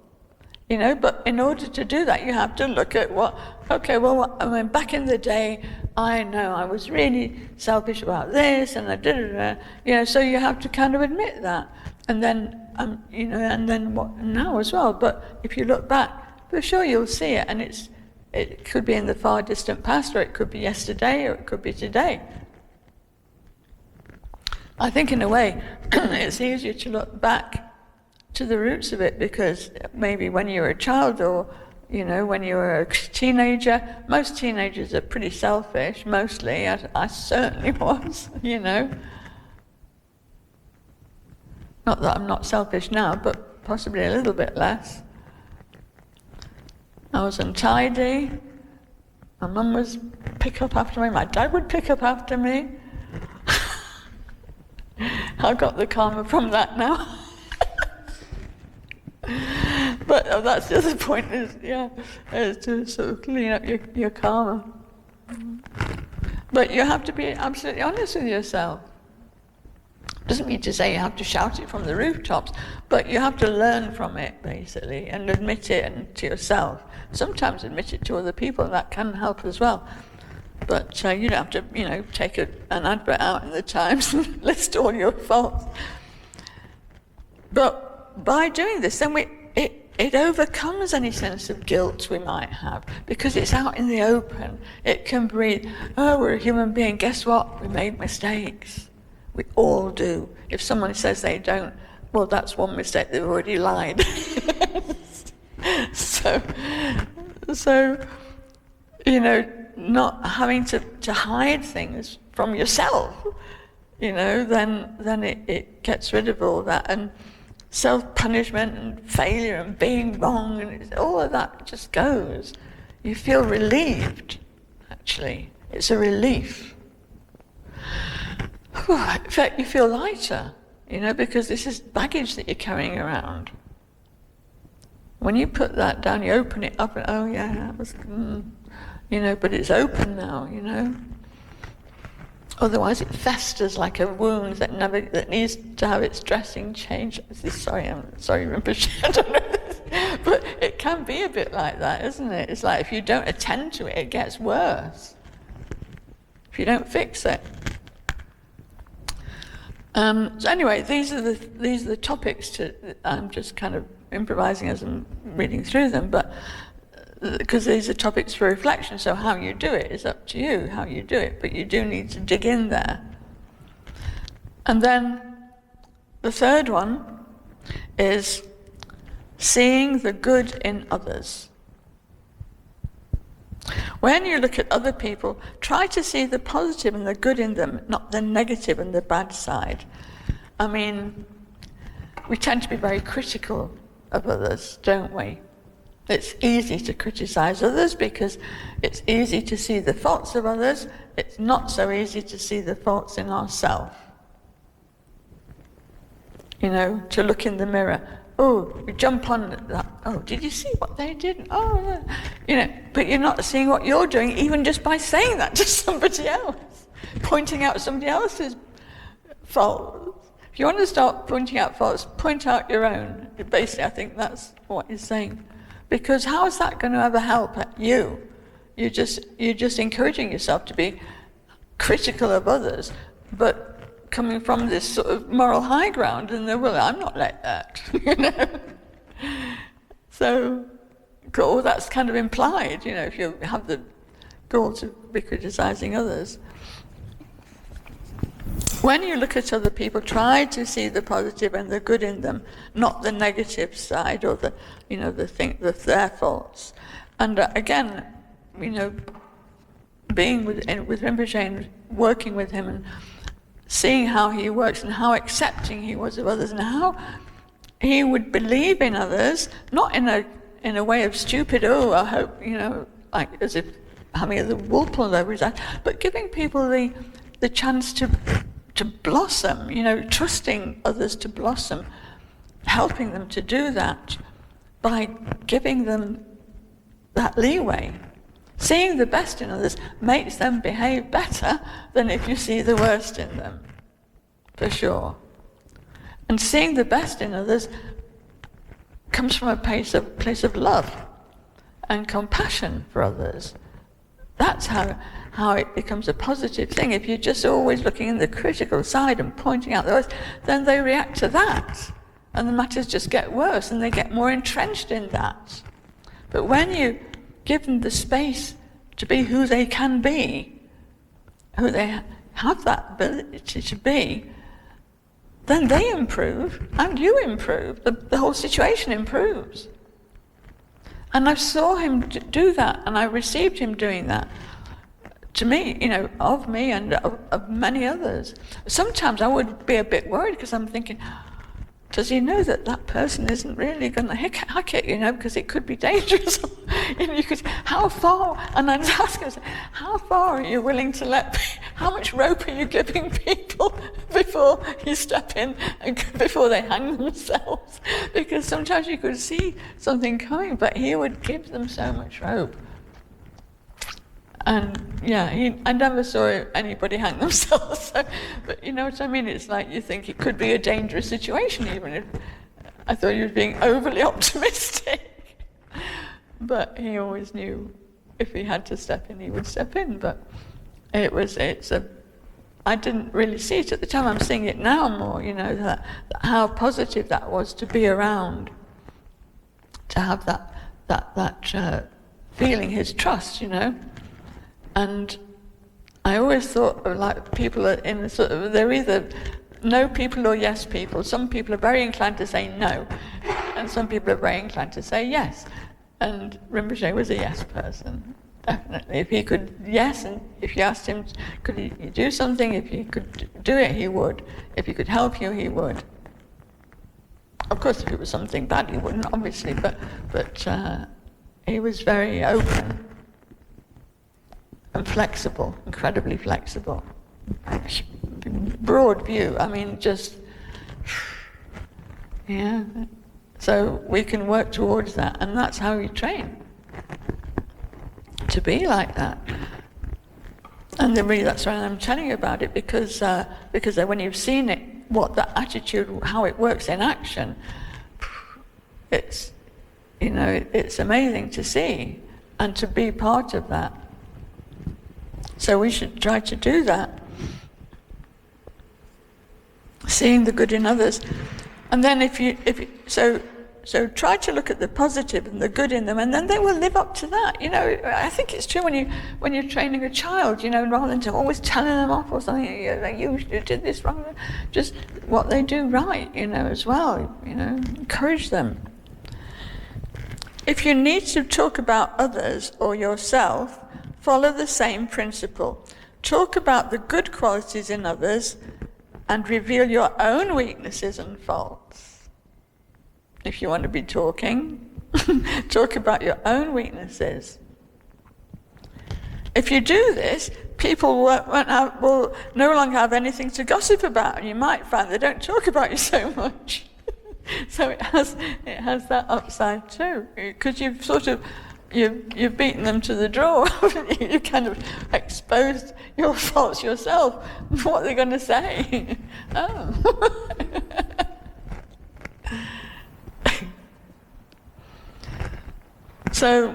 But in order to do that, you have to look at back in the day, I know I was really selfish about this, and I did it, so you have to kind of admit that. And then, and then what now as well. But if you look back, for sure you'll see it, and it could be in the far distant past, or it could be yesterday, or it could be today. I think in a way, it's easier to look back to the roots of it, because maybe when you were a child, or when you were a teenager, most teenagers are pretty selfish, mostly. I certainly was, Not that I'm not selfish now, but possibly a little bit less. I was untidy. My mum would pick up after me. My dad would pick up after me. I got the karma from that now. But that's the other point, is to sort of clean up your karma. But you have to be absolutely honest with yourself. Doesn't mean to say you have to shout it from the rooftops, but you have to learn from it, basically, and admit it to yourself. Sometimes admit it to other people, and that can help as well. But you don't have to, take an advert out in the Times and list all your faults. But by doing this, then it overcomes any sense of guilt we might have, because it's out in the open. It can breathe, oh, we're a human being. Guess what? We made mistakes. We all do. If someone says they don't, well, that's one mistake. They've already lied. So, not having to hide things from yourself, then it gets rid of all that. And self-punishment and failure and being wrong, and all of that just goes. You feel relieved, actually. It's a relief. In fact, you feel lighter, because this is baggage that you're carrying around. When you put that down, you open it up, and oh yeah, that was, but it's open now, Otherwise, it festers like a wound that needs to have its dressing changed. I'm sorry, Rinpoche, I don't know this, but it can be a bit like that, isn't it? It's like if you don't attend to it, it gets worse. If you don't fix it. So anyway, these are the topics I'm just kind of improvising as I'm reading through them, but because these are topics for reflection, so how you do it is up to you, how you do it, but you do need to dig in there. And then the third one is seeing the good in others. When you look at other people, try to see the positive and the good in them, not the negative and the bad side. I mean, we tend to be very critical of others, don't we? It's easy to criticize others because it's easy to see the faults of others. It's not so easy to see the faults in ourselves. To look in the mirror. Oh, you jump on that. Oh, did you see what they did? Oh, but you're not seeing what you're doing, even just by saying that to somebody else, pointing out somebody else's faults. If you want to start pointing out faults, point out your own. Basically, I think that's what he's saying. Because how is that going to ever help you? You're just encouraging yourself to be critical of others, but coming from this sort of moral high ground, and I'm not like that, So, that's kind of implied, if you have the goal to be criticizing others. When you look at other people, try to see the positive and the good in them, not the negative side or their faults. And again, being with Rinpoche and working with him and seeing how he works and how accepting he was of others and how he would believe in others, not in a way of stupid, I hope, like as if having the wool pulled over his eyes, but giving people the chance to blossom, trusting others to blossom, helping them to do that by giving them that leeway. Seeing the best in others makes them behave better than if you see the worst in them, for sure. And seeing the best in others comes from a place of love and compassion for others. That's how it becomes a positive thing. If you're just always looking in the critical side and pointing out the worst, then they react to that. And the matters just get worse and they get more entrenched in that. But when you give them the space to be who they can be, who they have that ability to be, then they improve and you improve. The whole situation improves. And I saw him do that, and I received him doing that to me, of me and of many others. Sometimes I would be a bit worried because I'm thinking, does he know that that person isn't really going to hack it, because it could be dangerous? You could, how far, and I'd ask him, how far are you willing to how much rope are you giving people before you step in and before they hang themselves? Because sometimes you could see something coming, but he would give them so much rope. And I never saw anybody hang themselves. But you know what I mean? It's like you think it could be a dangerous situation, even if I thought he was being overly optimistic. But he always knew if he had to step in, he would step in. But I didn't really see it at the time. I'm seeing it now more, that how positive that was to be around, to have that feeling, his trust, And I always thought of like people are in they're either no people or yes people. Some people are very inclined to say no, and some people are very inclined to say yes. And Rinpoche was a yes person, definitely. If he could, yes, and if you asked him, could he do something? If he could do it, he would. If he could help you, he would. Of course, if it was something bad, he wouldn't, obviously, but he was very open. And flexible, incredibly flexible. Broad view, So we can work towards that, and that's how you train. To be like that. And really that's why I'm telling you about it, because when you've seen it, what that attitude, how it works in action, it's amazing to see, and to be part of that. So we should try to do that. Seeing the good in others. And then so try to look at the positive and the good in them, and then they will live up to that. I think it's true when you're training a child, rather than always telling them off or something, you did this wrong, just what they do right, as well, encourage them. If you need to talk about others or yourself, follow the same principle. Talk about the good qualities in others and reveal your own weaknesses and faults. If you want to be talking, talk about your own weaknesses. If you do this, people will no longer have anything to gossip about, and you might find they don't talk about you so much. So it has that upside too, because you've beaten them to the draw. You kind of exposed your faults yourself. What are they going to say? Oh. So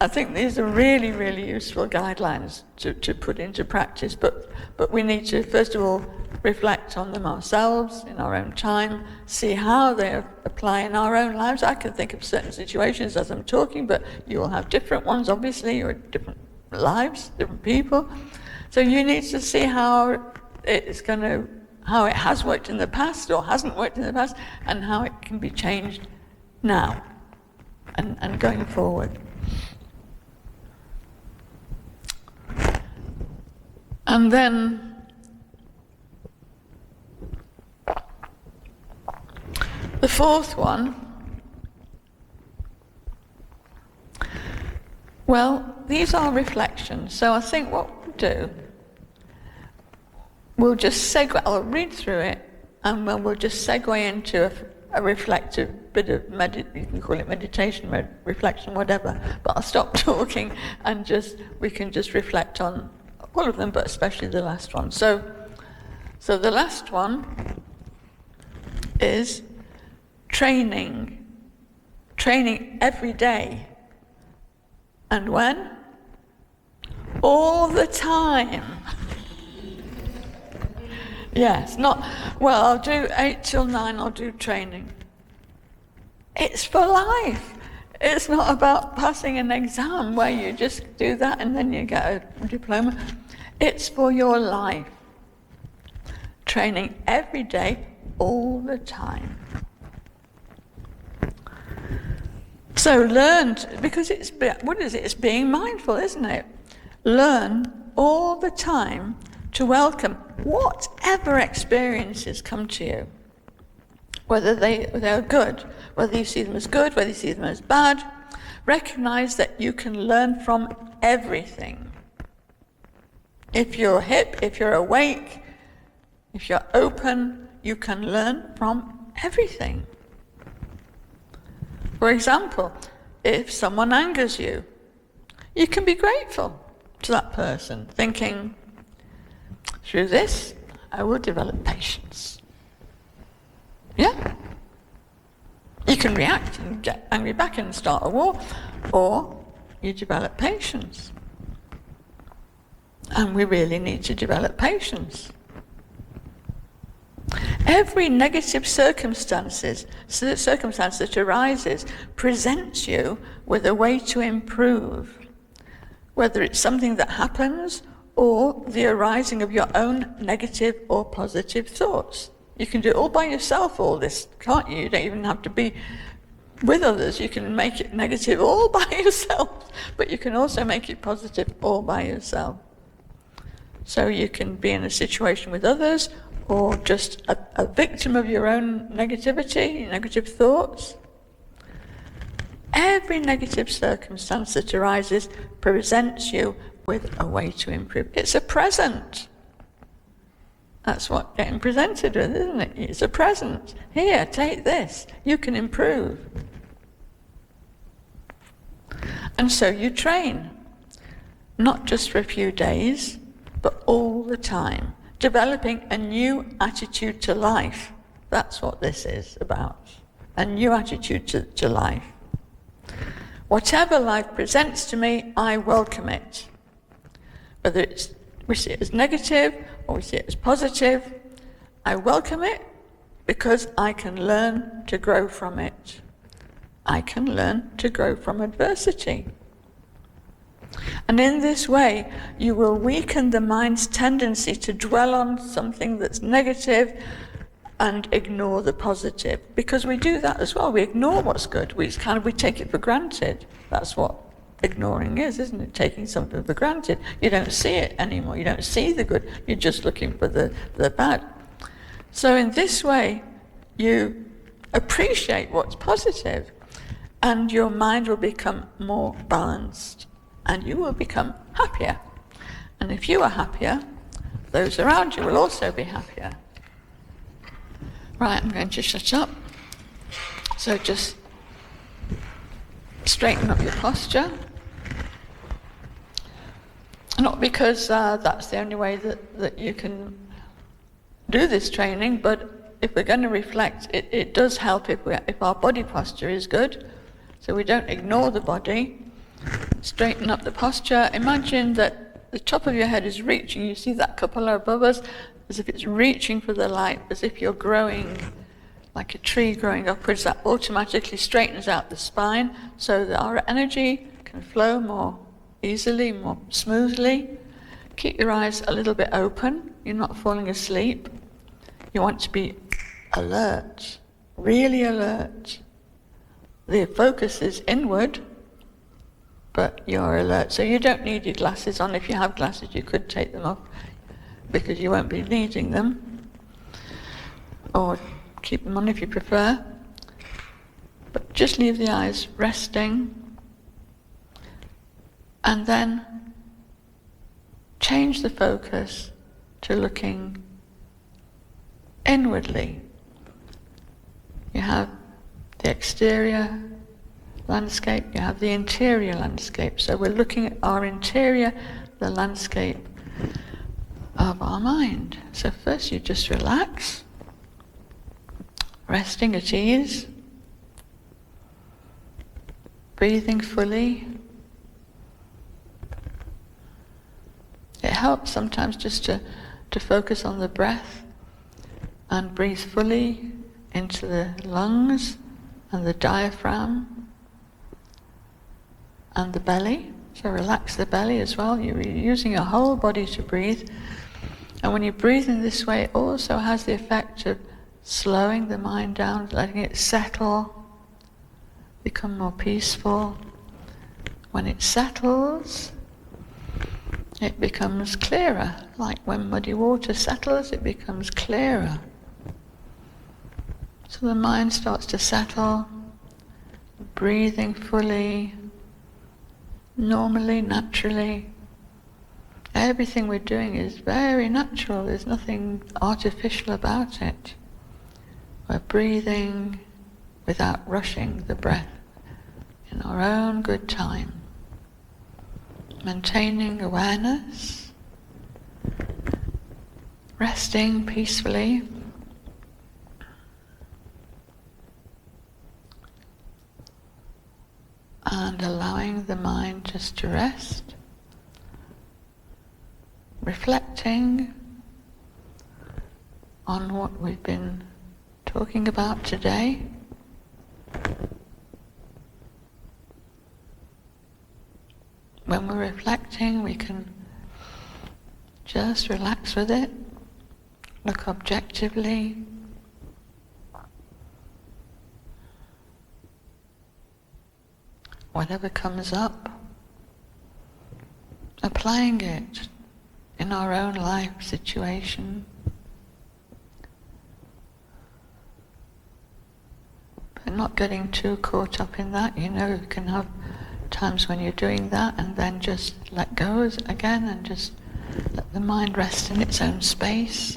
I think these are really, really useful guidelines to put into practice, but we need to, first of all, reflect on them ourselves in our own time, see how they apply in our own lives. I can think of certain situations as I'm talking, but you will have different ones, obviously, or different lives, different people. So you need to see how it has worked in the past or hasn't worked in the past, and how it can be changed now and going forward. And then the fourth one, well, these are reflections. So I think what we'll do, we'll just segue, I'll read through it, and we'll just segue into a reflective bit of you can call it meditation, reflection, whatever, but I'll stop talking and we can just reflect on all of them, but especially the last one. So the last one is training every day. And when? All the time. Yes, not, well, I'll do 8 till 9, I'll do training. It's for life. It's not about passing an exam where you just do that and then you get a diploma. It's for your life. Training every day, all the time. So learn, because what is it? It's being mindful, isn't it? Learn all the time to welcome whatever experiences come to you. whether they're good, whether you see them as good, whether you see them as bad. Recognize that you can learn from everything. If you're hip, if you're awake, if you're open, you can learn from everything. For example, if someone angers you, you can be grateful to that person, thinking, through this, I will develop patience. Yeah? You can react and get angry back and start a war, or you develop patience. And we really need to develop patience. Every negative circumstance that arises presents you with a way to improve, whether it's something that happens or the arising of your own negative or positive thoughts. You can do it all by yourself, all this, can't you? You don't even have to be with others. You can make it negative all by yourself, but you can also make it positive all by yourself. So you can be in a situation with others, or just a victim of your own negativity, negative thoughts. Every negative circumstance that arises presents you with a way to improve. It's a present. That's what getting presented with, isn't it? It's a present. Here, take this. You can improve. And so you train, not just for a few days, but all the time, developing a new attitude to life. That's what this is about, a new attitude to life. Whatever life presents to me, I welcome it. Whether we see it as negative or we see it as positive, I welcome it because I can learn to grow from it. I can learn to grow from adversity. And in this way, you will weaken the mind's tendency to dwell on something that's negative and ignore the positive. Because we do that as well. We ignore what's good. We take it for granted. That's what ignoring is, isn't it? Taking something for granted. You don't see it anymore. You don't see the good. You're just looking for the bad. So in this way, you appreciate what's positive, and your mind will become more balanced, and you will become happier. And if you are happier, those around you will also be happier. Right, I'm going to shut up. So just straighten up your posture. Not because that's the only way that you can do this training, but if we're going to reflect, it does help if our body posture is good, so we don't ignore the body. Straighten up the posture. Imagine that the top of your head is reaching. You see that cupola above us, as if it's reaching for the light, as if you're growing like a tree growing upwards. That automatically straightens out the spine so that our energy can flow more easily, more smoothly. Keep your eyes a little bit open. You're not falling asleep. You want to be alert, really alert. The focus is inward, but you're alert. So you don't need your glasses on. If you have glasses, you could take them off because you won't be needing them. Or keep them on if you prefer. But just leave the eyes resting. And then change the focus to looking inwardly. You have the exterior landscape, you have the interior landscape. So we're looking at our interior, the landscape of our mind. So first you just relax, resting at ease, breathing fully. It helps sometimes just to focus on the breath and breathe fully into the lungs and the diaphragm and the belly. So relax the belly as well. You're using your whole body to breathe. And when you breathe in this way, it also has the effect of slowing the mind down, letting it settle, become more peaceful. When it settles, it becomes clearer. Like when muddy water settles, it becomes clearer. So So the mind starts to settle, breathing fully, normally, naturally. Everything we're doing is very natural, there's nothing artificial about it. We're breathing without rushing the breath, in our own good time. Maintaining awareness, resting peacefully, and allowing the mind just to rest, reflecting on what we've been talking about today. When we're reflecting, we can just relax with it, look objectively, whatever comes up, applying it in our own life situation. But not getting too caught up in that. You can have times when you're doing that and then just let go again and just let the mind rest in its own space.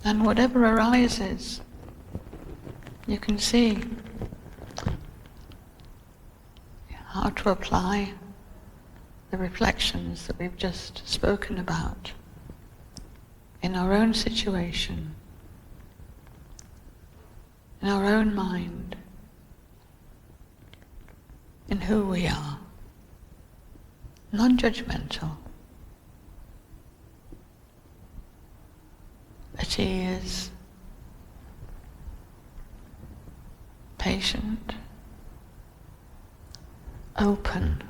And whatever arises, you can see how to apply the reflections that we've just spoken about in our own situation, in our own mind, in who we are, non-judgmental, at ease, patient, open.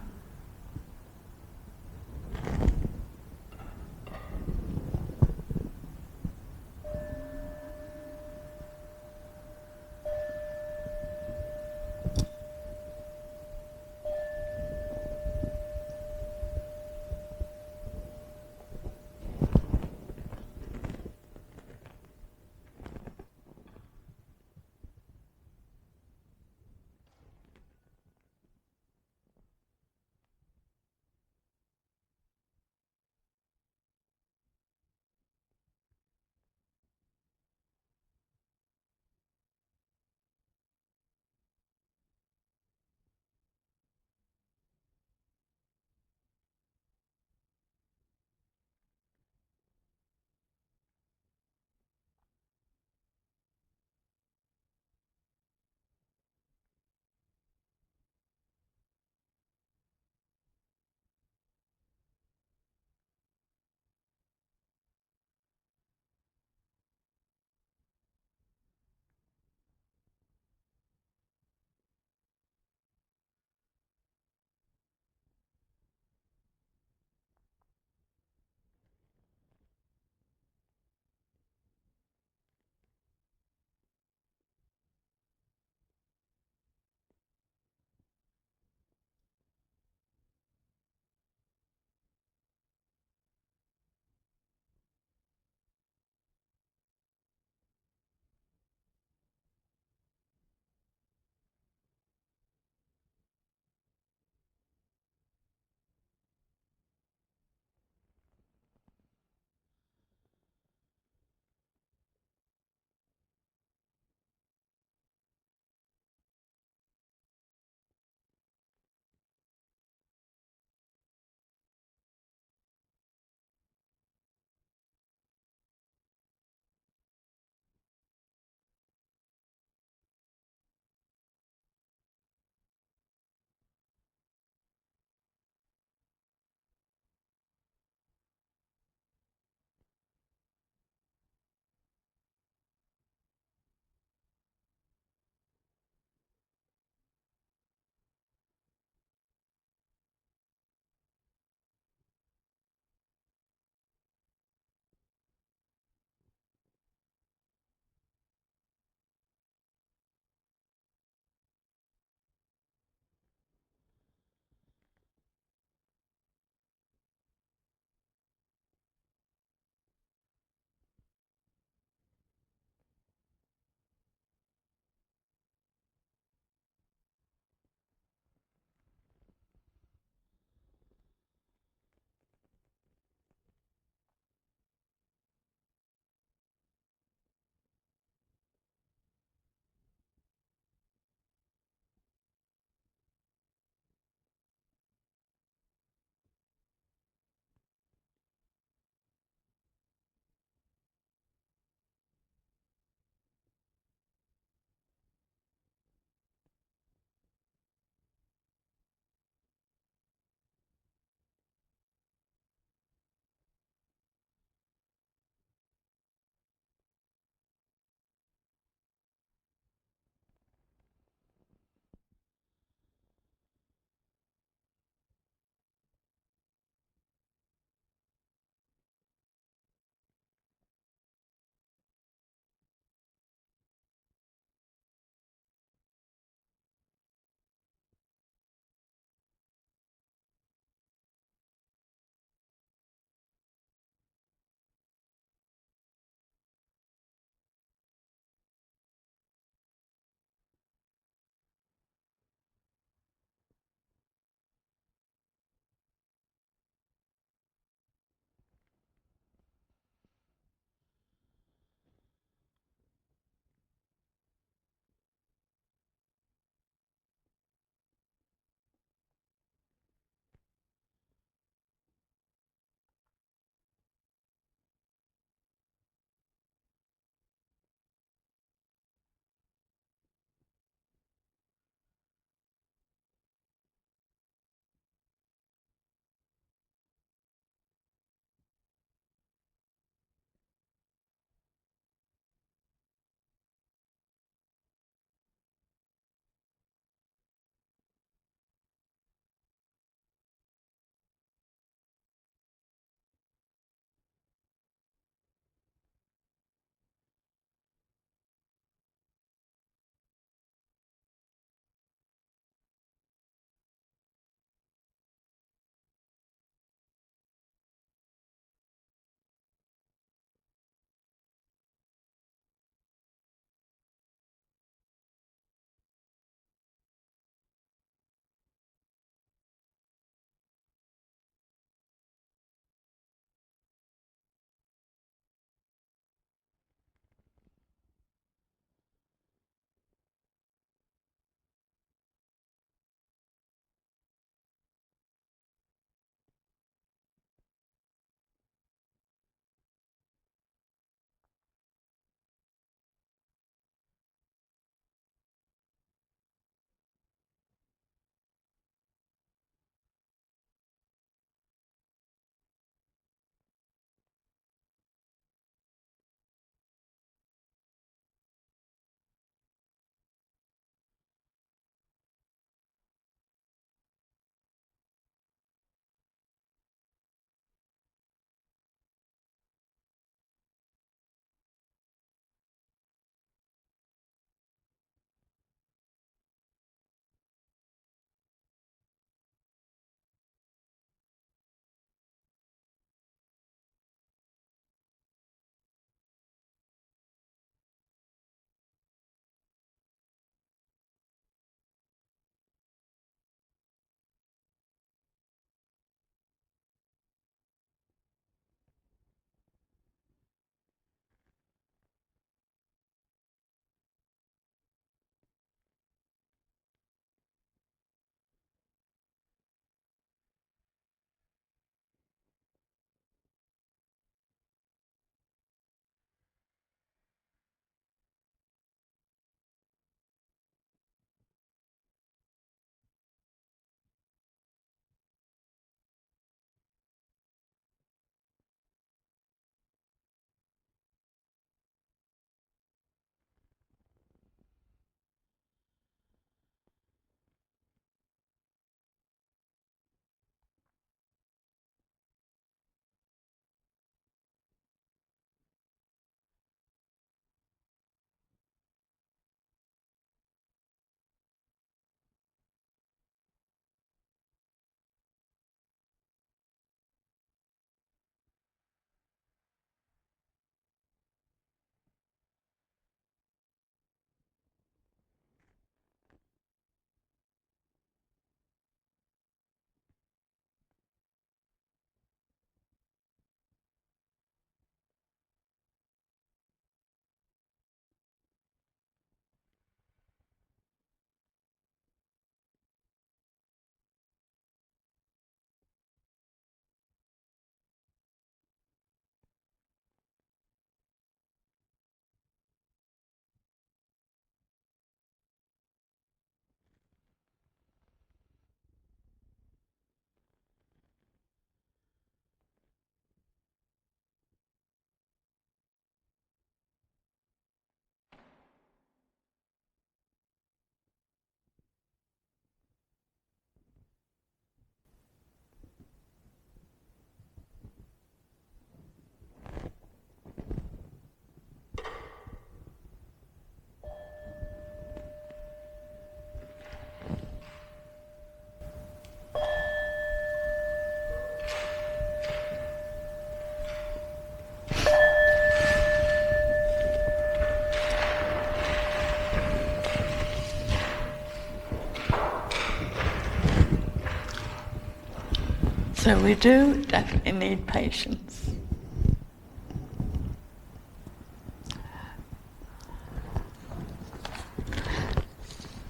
So we do definitely need patience.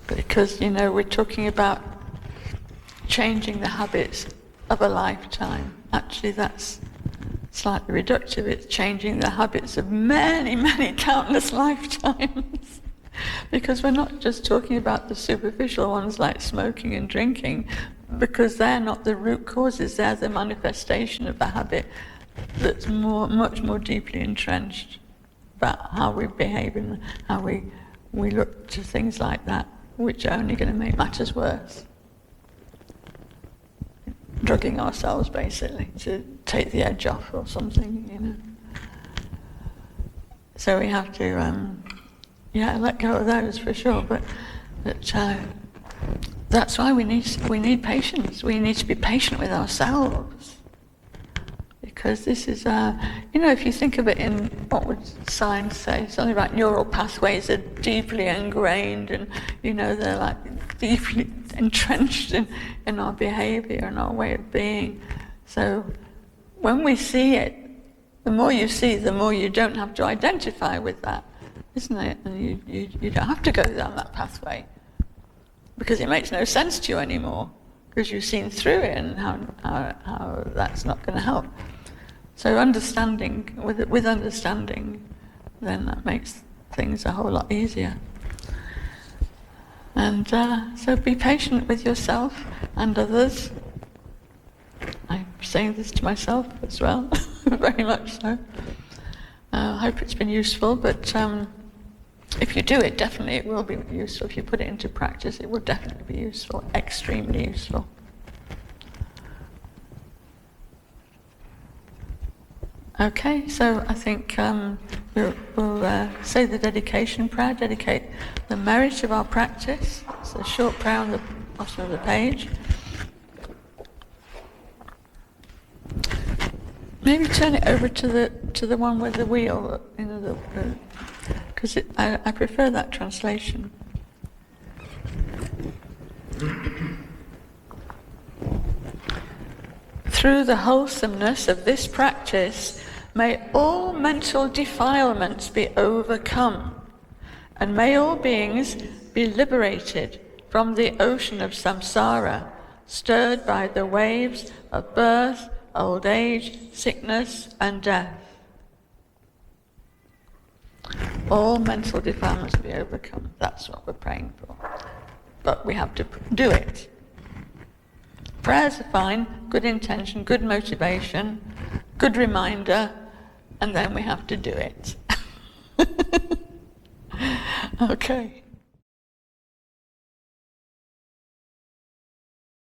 Because, we're talking about changing the habits of a lifetime. Actually, that's slightly reductive. It's changing the habits of many, many countless lifetimes. Because we're not just talking about the superficial ones like smoking and drinking, because they're not the root causes, they're the manifestation of the habit that's much more deeply entrenched about how we behave and how we look to things like that, which are only going to make matters worse. Drugging ourselves, basically, to take the edge off or something, So we have to, let go of those for sure. But that's why we need patience. We need to be patient with ourselves, because this is, if you think of it in what would science say, something about neural pathways are deeply ingrained, and they're like deeply entrenched in our behavior and our way of being. So when we see it, the more you see, the more you don't have to identify with that, isn't it? And you don't have to go down that pathway, because it makes no sense to you anymore, because you've seen through it and how that's not going to help. So understanding, with understanding, then that makes things a whole lot easier. And so be patient with yourself and others. I'm saying this to myself as well, very much so. I hope it's been useful, but if you do it, definitely it will be useful. If you put it into practice, it will definitely be useful, extremely useful. Okay, so I think we'll say the dedication prayer, dedicate the merit of our practice. It's a short prayer on the bottom of the page. Maybe turn it over to the one with the wheel, because I prefer that translation. Through the wholesomeness of this practice, may all mental defilements be overcome, and may all beings be liberated from the ocean of samsara, stirred by the waves of birth, old age, sickness, and death. All mental defilements be overcome. That's what we're praying for. But we have to do it. Prayers are fine, good intention, good motivation, good reminder, and then we have to do it. Okay.